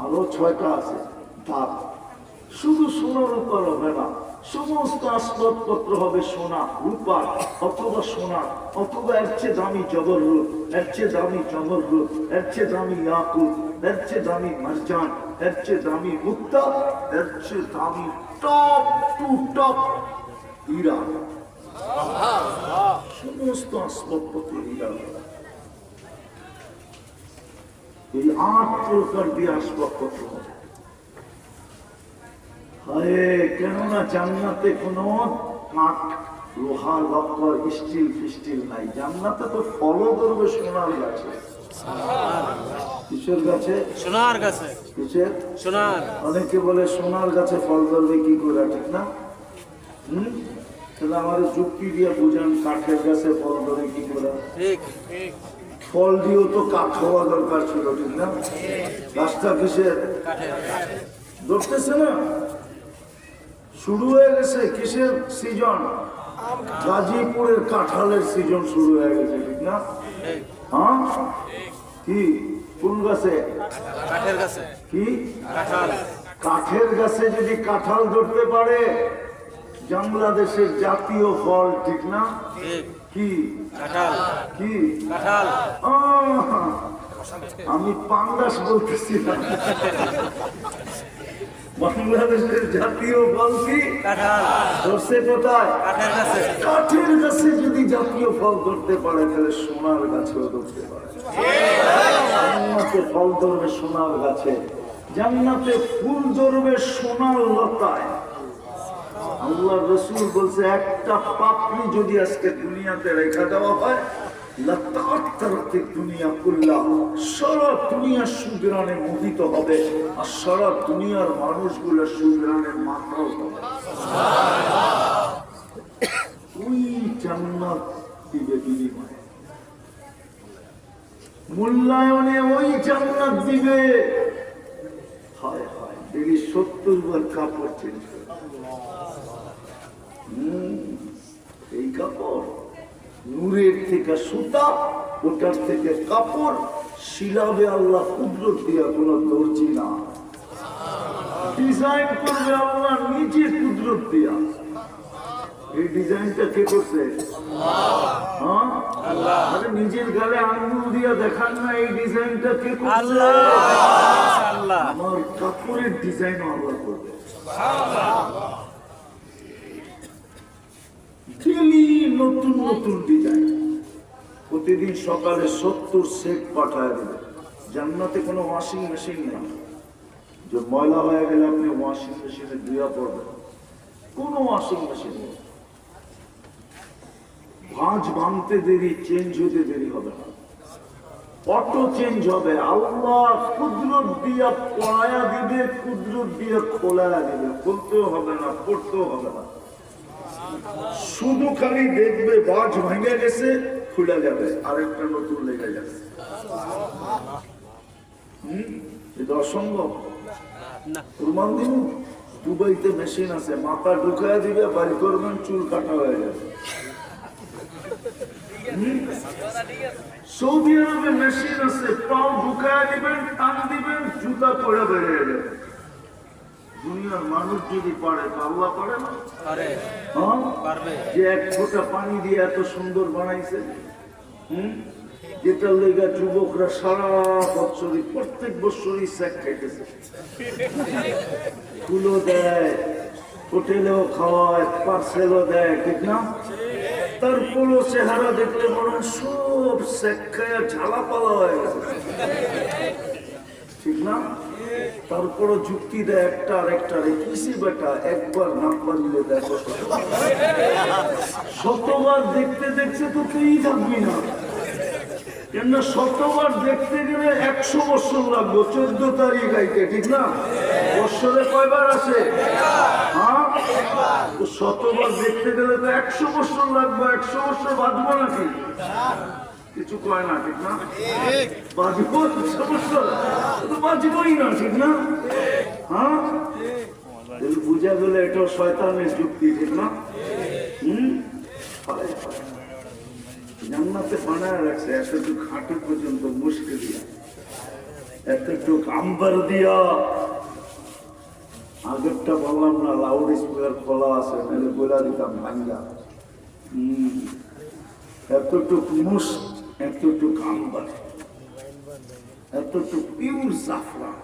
আরো 6টা আছে ধাপ, শুধু সোনা রূপার হবে না, সমস্ত আসবাবপত্র হবে সোনা রূপা, অথবা সোনা, অথবা এর চেয়ে দামি জবরুত, এর চেয়ে দামি জমরুত, এর চেয়ে দামি ইয়াকুত, এর চেয়ে দামি মারজান, এর চেয়ে দামি মুক্তা, এর চেয়ে দামি টপ টু টপ হীরা। সমস্ত আসবাবপত্র হীরা। এই 8 প্রকার দিয়ে আসবাবপত্র হবে। কেননা জান্নাতে কোন কাঠ, লোহা, লক্কর, স্টিল ফিস্টিল নাই। জান্নাতে তো ফলও ধরবে সোনার গাছে। কিসের গাছে? সোনার গাছে। কিসের? সোনার। অনেকে বলে সোনার গাছে ফল ধরবে কি করে, ঠিক না? তাহলে আমাদের যুক্তি দিয়ে বুঝান কাঠের গাছে ফল ধরে কি করে? ঠিক। ফল দিয়েও তো কাঠ হওয়া দরকার ছিল, ঠিক না? গাছটা কিসের? ধরতেছে না। শুরু হয়ে গেছে কিসের সিজন? গাজীপুরের কাঁঠালের সিজন শুরু হয়ে গেছে, ঠিক না? হ্যাঁ, কি কোন গাছে? কাঠের গাছে। কি কাঁঠাল। কাঠের গাছে যদি কাঁঠাল ধরতে পারে, বাংলাদেশের জাতীয় ফল, ঠিক না? ঠিক। কি কাঁঠাল। কি কাঁঠাল। আমি পাঙ্গাস বলতেছি না। বাংলাদেশের জাতীয় ফল কি? কাঁঠাল। ধরছে কোথায়? কাঠের গাছে। কাঠের গাছে যদি জাতীয় ফল ধরতে পারে, তাহলে সোনার গাছেও ধরতে পারে। জান্নাতে ফল ধরবে সোনার গাছে, জান্নাতে ফুল ধরবে সোনার লতায়। আল্লাহ রসুল বলছে, একটা পাপড়ি যদি আজকে দুনিয়াতে রেখা দেওয়া হয়, দুনিয়া কুল্লা, সারা দুনিয়া সুগ্রানে মোহিত হবে, আর সারা দুনিয়ার মানুষগুলো সুগ্রানে মাথাও হবে। ওই জান্নাত দিবে বিনিময়ে, মূল্যায়নে ওই জান্নাত দিবে। হায় হায়, দেখি 70 বার কাপড় চেঞ্জ করে। এই কাপড় নূরের থেকে সুতা, ওটার থেকে কাপড়, শিলাবে আল্লাহ কুদরত দিয়া, কোন দর্জি না। ডিজাইন করবে আল্লাহ নিজে কুদরত দিয়া। এই ডিজাইনটা কে করছে? হ্যাঁ, আরে নিজের গালে আঙ্গুল দিয়া দেখান না, এই ডিজাইনটা কে করছে? আমার কাপড়ের ডিজাইন আল্লাহ করবে। নতুন নতুন ডিজাইন প্রতিদিন সকালে 70 সেট পাঠায় দেবে। জান্নাতে কোনো ওয়াশিং মেশিন নেই যে ময়লা হয়ে গেলে আপনি ওয়াশিং মেশিনে ধুয়া পড়বেন, কোনো ওয়াশিং মেশিন নেই। ভাঁজ ভাঙতে দেরি, চেঞ্জ হতে দেরি হবে না, অটো চেঞ্জ হবে। আল্লাহ কুদরত দিয়া পড়ায়া দিবে, কুদরত দিয়া খোলায়া দিবে, খুলতেও হবে না, পড়তেও হবে না। শুধু খালি দেখবে বাজ ভেঙে গেছে, খুলে যাবে, আরেকটা নতুন লেগে যাবে। এটা অসম্ভব। প্রমাণ দিন, দুবাইতে মেশিন আছে, মাথা ঢুকায় দিবে, বাড়ি করবেন, চুল কাটা হয়ে যাবে। সৌদি আরবে মেশিন আছে, পাও ঢুকায় দিবেন, টান দিবেন, জুতা পরে বেরিয়ে যাবে। দুনিয়ার মানুষ যদি পারে, তো আল্লাহ পারে না? পারবে। যে এক ফোঁটা পানি দিয়ে এত সুন্দর বানাইছে, যেটা লেগা যুবকরা সারা বছরই, প্রত্যেক বছরই স্যাক খাইতেছে। ফুলও দেয়, হোটেলেও খাওয়ায়, পার্সেলও দেয়, ঠিক না? তারপরও চেহারা দেখলে মনে হয় সব স্যাক খায় ঝালা পালা হয়ে গেছে, ঠিক না? তারপরও যুক্তি দেয় একটা আরেকটা, কিসি বেটা একবার না পারলে দেখো, শতবার দেখতে দেখতে তো তুই থাকবি না, কেন শতবার দেখতে গেলে 100 বছর লাগবে। 14 তারিখ আইতে, ঠিক না? বছরে কয়বার আসে? হ্যাঁ, শতবার দেখতে গেলে তো 100 বছর লাগবে। 100 বছর বাঁচবো নাকি? কিছু কয় না, ঠিক না? বাঁচবো 100 বছর, বাঁচবই না, ঠিক না? হ্যাঁ, বুঝা গেলে এটাও শয়তানের যুক্তি, ঠিক না? জান্নাতে বানায় রাখছে এতটুকু হাঁটু পর্যন্ত মুশকিল দিয়া, এতটুকু আম্বার দিয়া। আগেরটা বললাম না, লাউড স্পিকার খোলা আছে, নাহলে বলে দিতাম ভাঙ্গা। এতটুকু মুশ, এতটুকু আম্বার, এতটুকু পিওর জাফরান।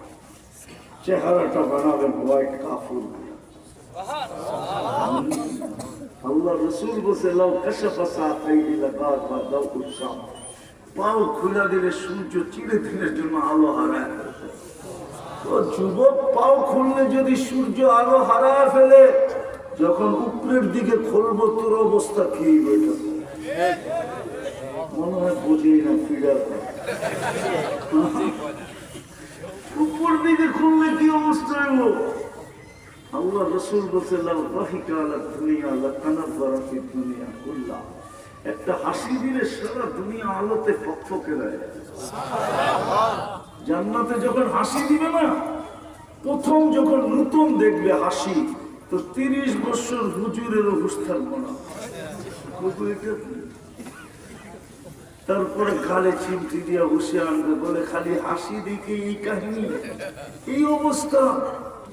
চেহারাটা বানাবেন হোয়াইট কাপড় দিয়া। আল্লাহ রসুল বলছে, লাউ কাশাফা সাআতাইনি লাগাত দাউল শাম, পাও খুলে দিলে সূর্য চিরদিনের জন্য আলো হারায় ফেলবে। তো যুবক, পাও খুললে যদি সূর্য আলো হারায় ফেলে, যখন উপরের দিকে খুলবো তোর অবস্থা কি হইবে? মনে হয় বুঝি না, ফিরার উপর উপর দিকে খুললে কি অবস্থা হইব? আল্লাহ রাসূল বলেছেন রাহিকা আলা দুনিয়া লাকানাযারা ফি দুনিয়া কুল্লা, একটা হাসি দিলে সারা দুনিয়া আলোতে ফকফকে যায়। জান্নাতে যখন হাসি দিবে না, প্রথম যখন নতুন দেখবে হাসি, তো 30 বছর হুজুরের হুঁশ থাকবো না। তারপরে গালে চিমটি দিয়া হুঁশে আনবে, বলে খালি হাসি দিকে এই কাহিনী, এই অবস্থা,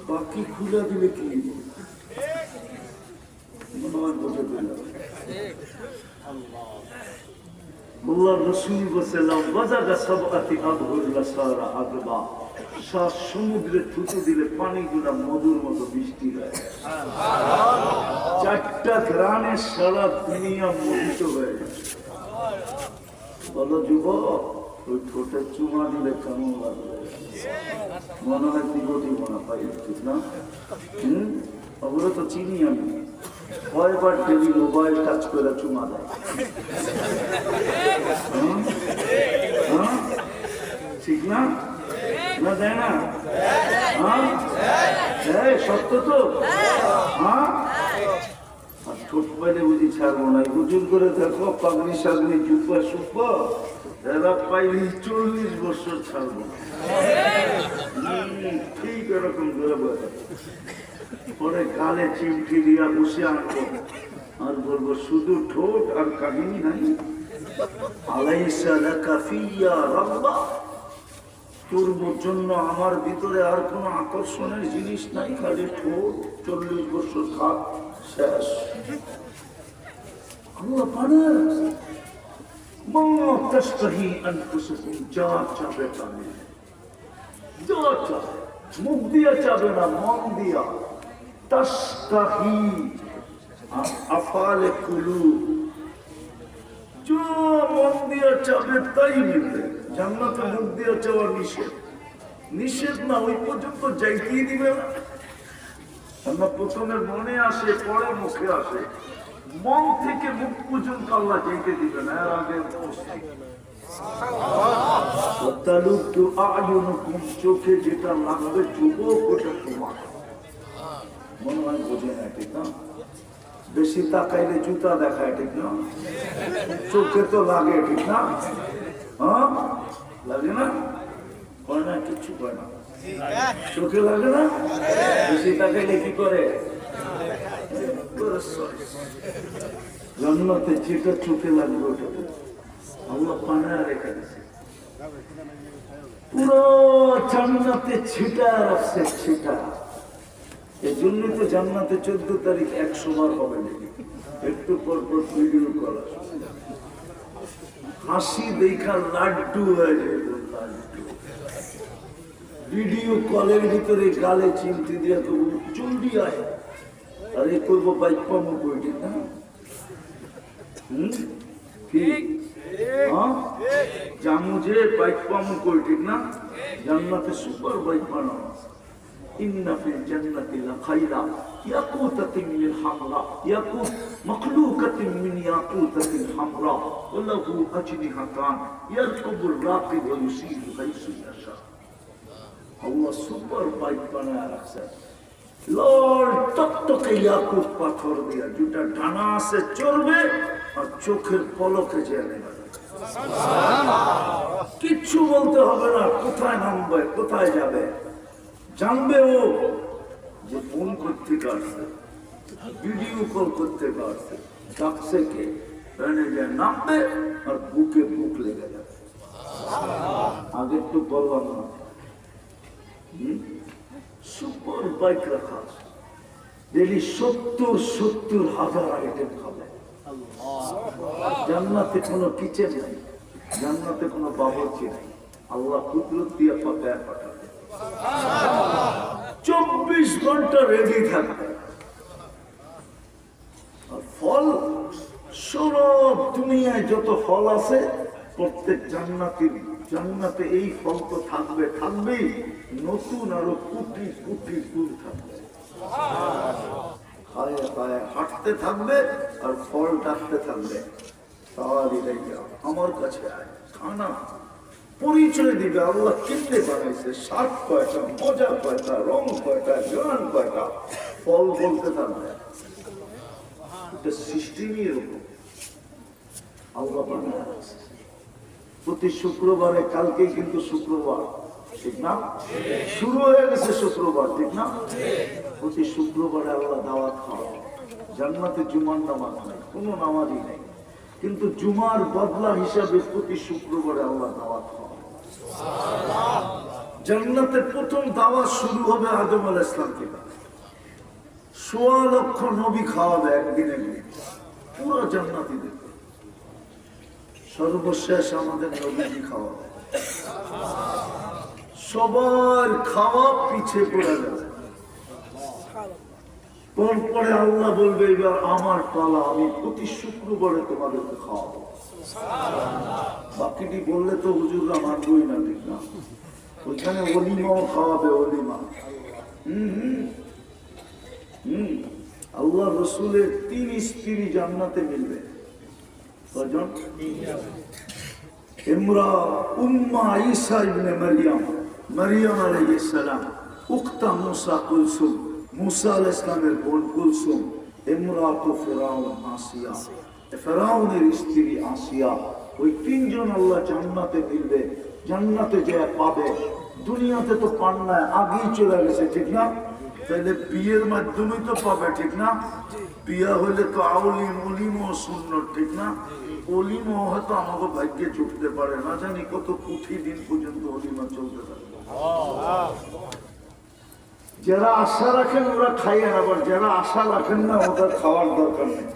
বাকি খুলে দিলে কি বোঝা দিল। আল্লাহ রাসূল বলেছেন ওয়াজাগা সাবআতি আবহুর লাসারা আগবা, 7 সমুদ্রে থুতু দিলে পানিগুলো মধুর মতো বৃষ্টি হয়। 4টা ঘ্রাণে সারা দুনিয়া মোহিত হয়ে গেছে। বলো যুবক, ওই ঠোঁটে চুমা দিলে কেমন লাগবে? মনে হয় দিবটি মনে পাই, ঠিক না? ওগুলো তো চিনি আমি। কয়বার ডেলি মোবাইল টাচ করে চুমা দেয়? ঠিক না? না দেয় না? সত্য তো? ঠোঁট পাইলে বুঝি ছাড়বো না। হুজুর করে দেখো, পাগড়ি সাগনি জুপা সুপা এরা পাইলে 40 বছর ছাড়বো। ঠিক এরকম করে বলে পরে গালে চিমটি দিয়া বসে আনবো আর বলবো শুধু ঠোঁট আর কাহিনী নাই। আলাইসা লাকা ফিয়া রাব্বা, তোর জন্য আমার ভিতরে আর কোন আকর্ষণের জিনিস নাই, খালি ঠোঁট। 40 বছর থাক, শেষ। আল্লাহ পারে মা তাশতাহি আনফুসুকুম, যা চাবে তাই, যা চাবে, মুখ দিয়া চাবে না, মন দিয়া। তাশতাহি আফআলে কুলুব, যা মন দিয়া চাবে তাই মিলবে। জান্নাতে মুখ দিয়া চাওয়া নিষেধ, নিষেধ না, ওই পর্যন্ত যাইতেই দিবে না। আমরা প্রথমে মনে আসে, পরে মুখে আসে, মন থেকে মুখ পর্যন্ত আল্লাহ যাইতে দিবে না। এর আগে চোখে যেটা লাগবে যুবক, ওটা তোমার। মনে হয় বোঝে না, ঠিক না? বেশি তাকাইলে জুতা দেখায়, ঠিক না? চোখে তো লাগে, ঠিক না? লাগে না? করে না, কিচ্ছু করে না। চোখে লাগে না? বেশি তাকাইলে কি করে? জান্নাতে যেটা চোখে লাগবে ওটা আল্লাহ পানায় রেখে দিয়েছে। পুরো জান্নাতে ছিটা রাখছে, ছিটা। এই জন্য তো জান্নাতে 14 তারিখ 100 বার হবে নাকি, একটু পর পর ভিডিও কল আসবে। হাসি দেখা লাড্ডু হয়ে যাবে, লাড্ডু। ভিডিও কলের ভিতরে গালে চিমটি দিয়ে তো জলদি আয়, আর এই করবো বাইক পাবো কই, ঠিক না? ঠিক জামু যে বাইক পাবো কই, ঠিক না? জান্নাতে সুপার বাইক বানানো। ইন্না ফিল জান্নাতি লাখাইরা ইয়াকুতাতিন মিন হামরা, ইয়াকুত মাখলুকাতিন মিন ইয়াকুতাতিন হামরা ওয়া লাহু আজনিহাতান ইয়ারকুবুর রাকিব ওয়া ইউসিবু হাইসু ইয়াশা। আল্লাহ সুপার বাইক বানায় রাখছে, লাল টকটকে ইয়াকুত পাথর দিয়া, যেটা ডানা আছে চড়বে আর চোখের পলকে জেলে যাবে। কিচ্ছু বলতে হবে না, কোথায় নামবে, কোথায় যাবে, জানবে ও যে ফোন করতে আসছে, ভিডিও কল করতে আসছে, ডাকছে কে, নামবে আর বুকে বুক লেগে যাবে। আগে তো বললাম না, সুপার বাইক রাখা আছে, ডেলি 70,000 আইটেম খাবে। জান্নাতে কোনো কিচেন নাই, জান্নাতে কোনো বাবরচি নাই, আল্লাহ কুদরত দিয়ে পাকায় পাঠাবে। 24 ঘন্টা রেডি থাকবে। আর ফল, সব দুনিয়ায় যত ফল আছে প্রত্যেক জান্নাতে এই ফল তো থাকবে, থাকবেই, নতুন আরো কোটি কোটি ফুল থাকবে। খায় খায় হাঁটতে থাকবে আর ফল ডাকতে থাকবে, আমার কাছে আয়, খানা পরিচয় দিবে আল্লাহ কেমনে বানাইছে, স্বাদ কয়টা, মজা কয়টা, রং কয়টা, গান কয়টা, ফল বলতে পারবে। এটা সিস্টেমই এরকম আল্লাহ বানাইছে। প্রতি শুক্রবারে, কালকে কিন্তু শুক্রবার, ঠিক না? শুরু হয়ে গেছে শুক্রবার, ঠিক না? প্রতি শুক্রবারে আল্লাহ দাওয়াত খাওয়া। জান্নাতে জুমার নামাজ নাই, কোনো নামাজই নেই, কিন্তু জুমার বদলা হিসাবে প্রতি শুক্রবারে আল্লাহ দাওয়াত খাওয়া। জান্নাতের প্রথম দাওয়াত শুরু হবে আদম আলাইহিস সালাম থেকে। ১৬ লক্ষ নবী খাওয়াবে একদিনে, পুরো জান্নাতি দেখবে। সর্বশেষ আমাদের নবীজি খাওয়াবে। সবার খাওয়া পিছিয়ে পড়ে যাবে। পরে আল্লাহ বলবে এবার আমার পালা, আমি প্রতি শুক্রবারে তোমাদেরকে খাওয়াবো। বাকিটি বললে তো হুজুররা মানবই না, ঠিক না? ওইখানে অলিমাও খাওয়াবে, অলিমা। আল্লাহ রসুলের ৩ স্ত্রী জান্নাতে মিলবে। কজন? ইমরা উম্মা ঈসা ইবনে মারইয়াম, মারইয়াম আলাইহিস সালাম, উখতা মুসা কুলসুম, মুসা আলাইহিস সালামের বোন কুলসুম, ইমরাতু ফিরাউন আসিয়া, ফিরাউনের স্ত্রী আসিয়া। ওই ৩ জন আল্লাহ জান্নাতে মিলবে। জান্নাতে যে পাবে, দুনিয়াতে তো পান না, আগেই চলে গেছে, ঠিক না? তাহলে বিয়ের মাধ্যমেই তো পাবে, ঠিক না? বিয়া হইলে তো আউলিম অলিমও সুন্নত, ঠিক না? অলিমও হয়তো আমাকে ভাগ্যে জুটতে পারে না, জানি কত কোটি দিন পর্যন্ত অলিমা চলতে পারে। যারা আশা রাখেন ওরা খাইয়েন, আবার যারা আশা রাখেন না ওদের খাওয়ার দরকার নেই।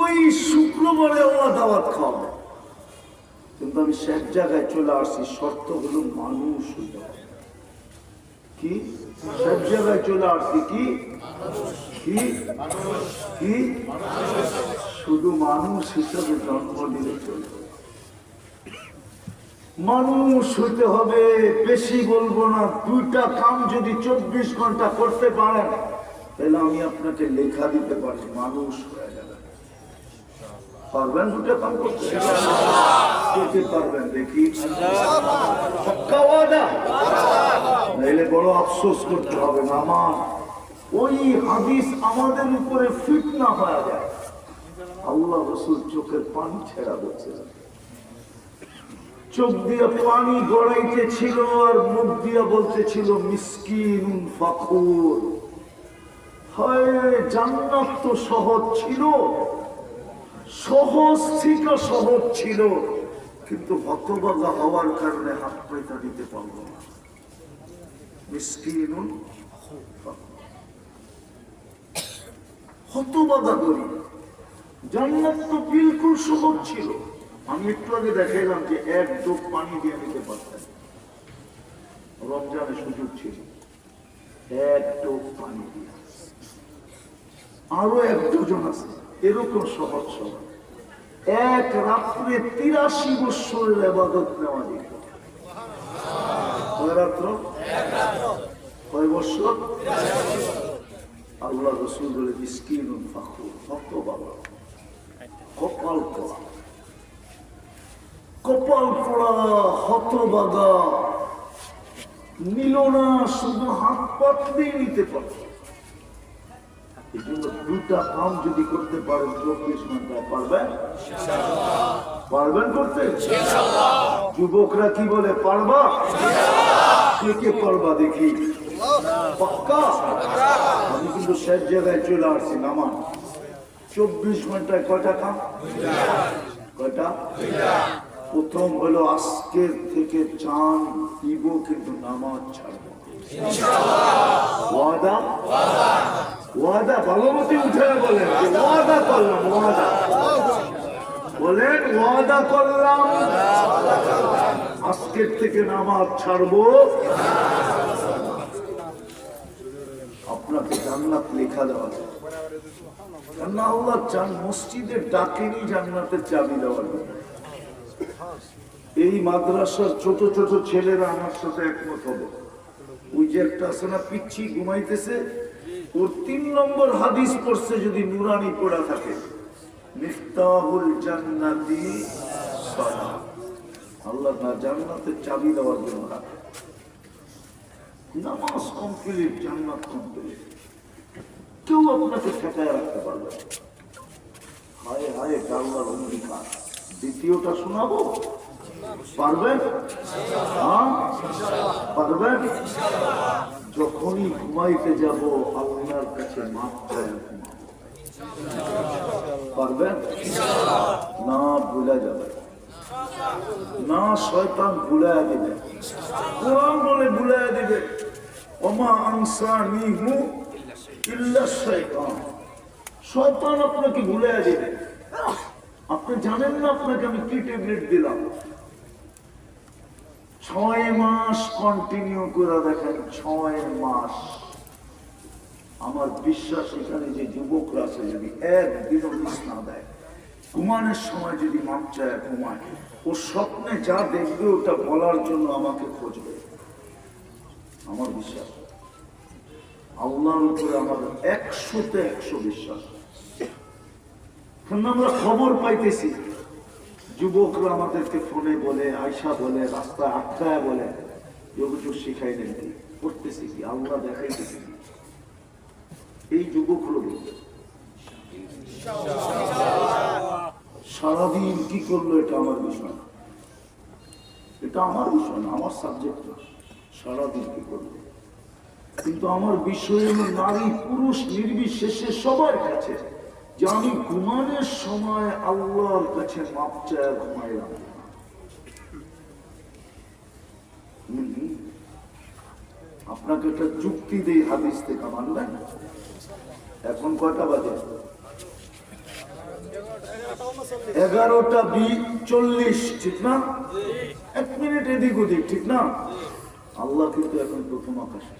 ওই শুক্রবারে ওরা দাওয়াত খাওয়াবে। কিন্তু আমি সব জায়গায় চলে আসছি, শর্ত হলো মানুষ হইতে হবে। কি সব জায়গায় চলে আসছি? কি কি কি শুধু মানুষ হিসাবে জন্ম দিলে চলবে। মানুষ হইতে হবে, বেশি বলবো না। 2টা কাম যদি 24 ঘন্টা করতে পারেন, তাহলে আমি আপনাকে লেখা দিতে পারি, মানুষ হয়ে যাবে। পারবেন 2টা কাম করতে? কে পারবেন দেখি? পাক্কা ওয়াদা? নাইলে বড় আফসোস করতে হবে। নামাজ ওই হাদিস আমাদের উপরে ফিতনা হয়ে যায়। আল্লাহ রাসূল চোখের পানি ছেড়া বলছে, চোখ দিয়ে পানি গড়াইতেছিল আর মুখ দিয়ে বলতেছিল মিসকিন ফাকুর। হায়, জান্নাত তো সহজ ছিল, সহজ থেকে সহজ ছিল, কিন্তু হতভাগা হওয়ার কারণে হাত পাইতা দিতে পারল না। মিসকিন হতভাগা করি। জান্নাত তো বিলকুল সহজ ছিল। আমি একটু আগে দেখাইলাম যে 1 ডোব পানি দিয়ে নিতে পারতেন, রমজানের সুযোগ ছিল। 1 ডোব পানি দিয়ে, আরো 1 ডজন আছে এরকম সহজ সহজ। 1 রাত্রে 83 বৎসরের ইবাদত নেওয়া যেত। কয় রাত্র? কয় বৎসর? আল্লাহ রাসূল বলে মিসকিন ফাকুর, হতভাগা, কপাল পোড়া, কপাল পোড়া, হতভাগা। নিল না, শুধু হাত পাতলেই নিতে পারত। এই জন্য 2টা কাম যদি করতে পারেন 24 ঘন্টায় পারবেন। পারবেন করতে? যুবকরা কি বলে, পারবা? কে কে পারবা দেখি? পাক্কা? আমি কিন্তু সব জায়গায় চলে আসছি। নামাজ 24 ঘন্টায় কয়টা কাম? কয়টা? প্রথম হলো আজকের থেকে চান দিব, কিন্তু নামাজ ছাড়বো। ওয়াদা? ওয়াদা ভালো মতো উঠে বলেন, ওয়াদা করলাম। ওয়াদা বলেন, ওয়াদা করলাম আজকের থেকে নামাজ ছাড়বো। আপনাকে জান্নাত লেখা দেওয়া যায়। কেননা আল্লাহ চান মসজিদের ডাকেনি জান্নাতের চাবি দেওয়ার জন্য। এই মাদ্রাসার ছোট ছোট ছেলেরা আমার সাথে একমত হবে। ওই যে একটা আছে না, পিচ্ছি ঘুমাইতেছে, ওর 3 নম্বর হাদিস পড়ছে যদি নুরানি পড়া থাকে, মিফতাহুল জান্নাতি সালাত। আল্লাহ না জান্নাতের চাবি দেওয়ার জন্য রাখে। নামাজ কমপ্লিট, জান্নাত কমপ্লিট। কেউ আপনাকে ঠেকায় রাখতে পারবে না। হায় হায়, এটা আল্লাহর অঙ্গীকার। দ্বিতীয়টা শোনাবো, পারবেন? হ্যাঁ পারবেন? যখনই ঘুমাইতে যাব আল্লাহর কাছে মাফ চাই ঘুমাবো। পারবেন? না ভুলে যাবে না, শয়তান ভুলাইয়া দিবে। কোরআন বলে ভুলাইয়া দিবে, ওমা আনসানিহু ইল্লা শাইতান। শয়তান আপনাকে ভুলাইয়া দিবে। আপনি জানেন না আপনাকে আমি কি ট্যাবলেট দিলাম। 6 মাস কন্টিনিউ করে দেখেন, 6 মাস। আমার বিশ্বাস এখানে যে যুবকরা আছে যদি একদিনও মিস না দেয়, ঘুমানোর সময় যদি মাপ চায় ঘুমায়, ও স্বপ্নে যা দেখবে ওটা বলার জন্য আমাকে খুঁজবে। আমার বিশ্বাস, আল্লাহর উপরে আমার 100-তে 100 বিশ্বাস। আমরা খবর পাইতেছি যুবকরা আমাদেরকে ফোনে বলে, আয়সা বলে, রাস্তায় আটকায় বলে, যোগযোগ শিখাইলেন কি, করতেছি কি, আল্লাহ দেখাইতেছি কি। এই যুবক লোক সারাদিন কি করলো, এটা আমার বিষয় না। এটা আমার বিষয় না, আমার সাবজেক্ট না। সারাদিন কি করলো, কিন্তু আমার বিষয় হলো নারী পুরুষ নির্বিশেষে সবার কাছে যে আমি ঘুমানোর সময় আল্লাহর কাছে মাপ চায় ঘুমাইলাম। আপনাকে একটা যুক্তি দেই হাদিস থেকে, মানবেন? এখন কয়টা বাজে? 11:40, ঠিক না? 1 মিনিট এদিক ওদিক, ঠিক না? আল্লাহ কিন্তু এখন প্রথম আকাশে।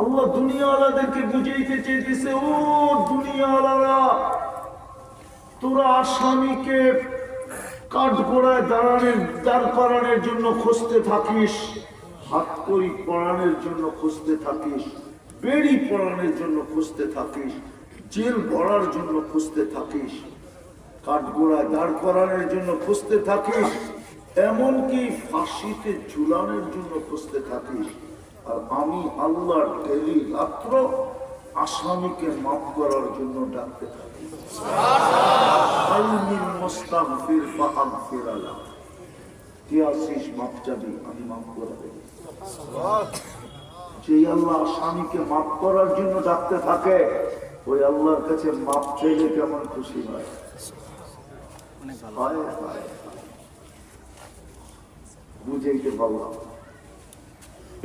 আল্লাহ দুনিয়াওয়ালাদেরকে বুঝাইতে চেয়েছে, ও দুনিয়াওয়ালারা, তোরা আসামিকে কাঠগড়ায় দাঁড় করানোর জন্য খুঁজতে থাকিস, হাত কড়ি পরানোর জন্য খুঁজতে থাকিস, বেড়ি পরানোর জন্য খুঁজতে থাকিস, জেল ভরার জন্য খুঁজতে থাকিস, কাঠগড়ায় দাঁড় করানোর জন্য খুঁজতে থাকিস, এমনকি ফাঁসিতে ঝুলানোর জন্য খুঁজতে থাকিস। আর আমি আল্লাহ ডেলি রাত্র আসামিকে মাফ করার জন্য ডাকতে থাকি। মাফ চাবি, আমি মাফ করে দেব। যে আল্লাহ আসামিকে মাফ করার জন্য ডাকতে থাকে, ওই আল্লাহর কাছে মাফ চাইলে কেমন খুশি হয়। বুঝাইতে পারলাম।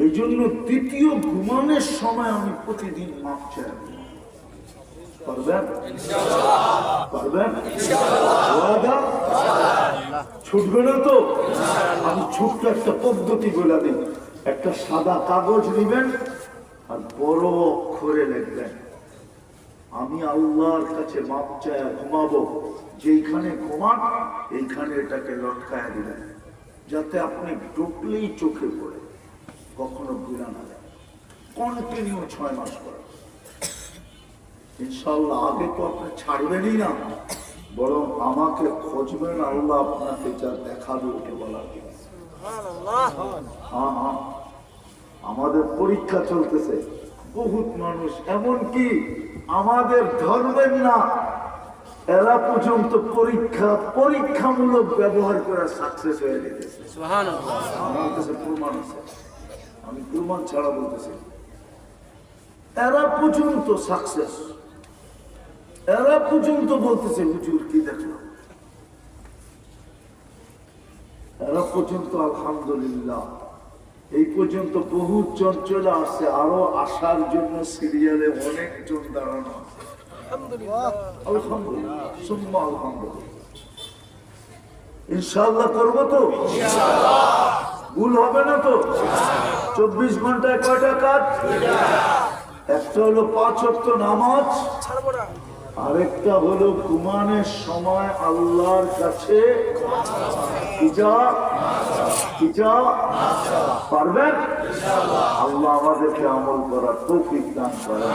এই জন্য দ্বিতীয় ঘুমানোর সময় আমি প্রতিদিন মাপ চাই। পারবেন? পারবেন? ছুটবে না তো? আমি ছোট্ট একটা পদ্ধতি বলে দিই। একটা সাদা কাগজ নেবেন আর বড় অক্ষরে লিখবেন, আমি আল্লাহর কাছে মাপ চাই ঘুমাবো। যেইখানে ঘুমান এইখানে এটাকে লটকায় দিবেন, যাতে আপনি ঢুকলেই চোখে পড়ে, কখনো ভুলা না যায়। কন্টিনিউ 6 মাস করে ইনশাল্লাহ। আগে তো আপনি ছাড়বেনই না, বরং আমাকে খোঁজবেন, আল্লাহ আপনাকে যা দেখাবে ওকে বলার। হ্যাঁ, আমাদের পরীক্ষা চলতেছে, বহুত মানুষ, এমনকি আমাদের ধর্মের না, এরা পর্যন্ত পরীক্ষামূলক ব্যবহার করে সাকসেস হয়ে যেতেছে। আমার কাছে প্রমাণ আছে, আমি প্রমাণ ছাড়া বলতেছি। এরা পর্যন্ত সাকসেস, এরা পর্যন্ত বলতেছে হুজুর কি দেখলাম, এরা পর্যন্ত আলহামদুলিল্লাহ। এই পর্যন্ত বহু জন চলে আসছে, আরো আসার জন্য সিরিয়ালে অনেকজন দাঁড়ানো। আলহামদুলিল্লাহ, সুম্মা আলহামদুলিল্লাহ। ইনশাআল্লাহ করবো তো? ভুল হবে না তো? 24 ঘন্টায় কয়টা কাজ? একটা হলো 5 ওয়াক্ত নামাজ, আরেকটা হলো ঘুমানোর সময় আল্লাহর কাছে পারবেন? আল্লাহ আমাদেরকে আমল করার তৌফিক দান করেন।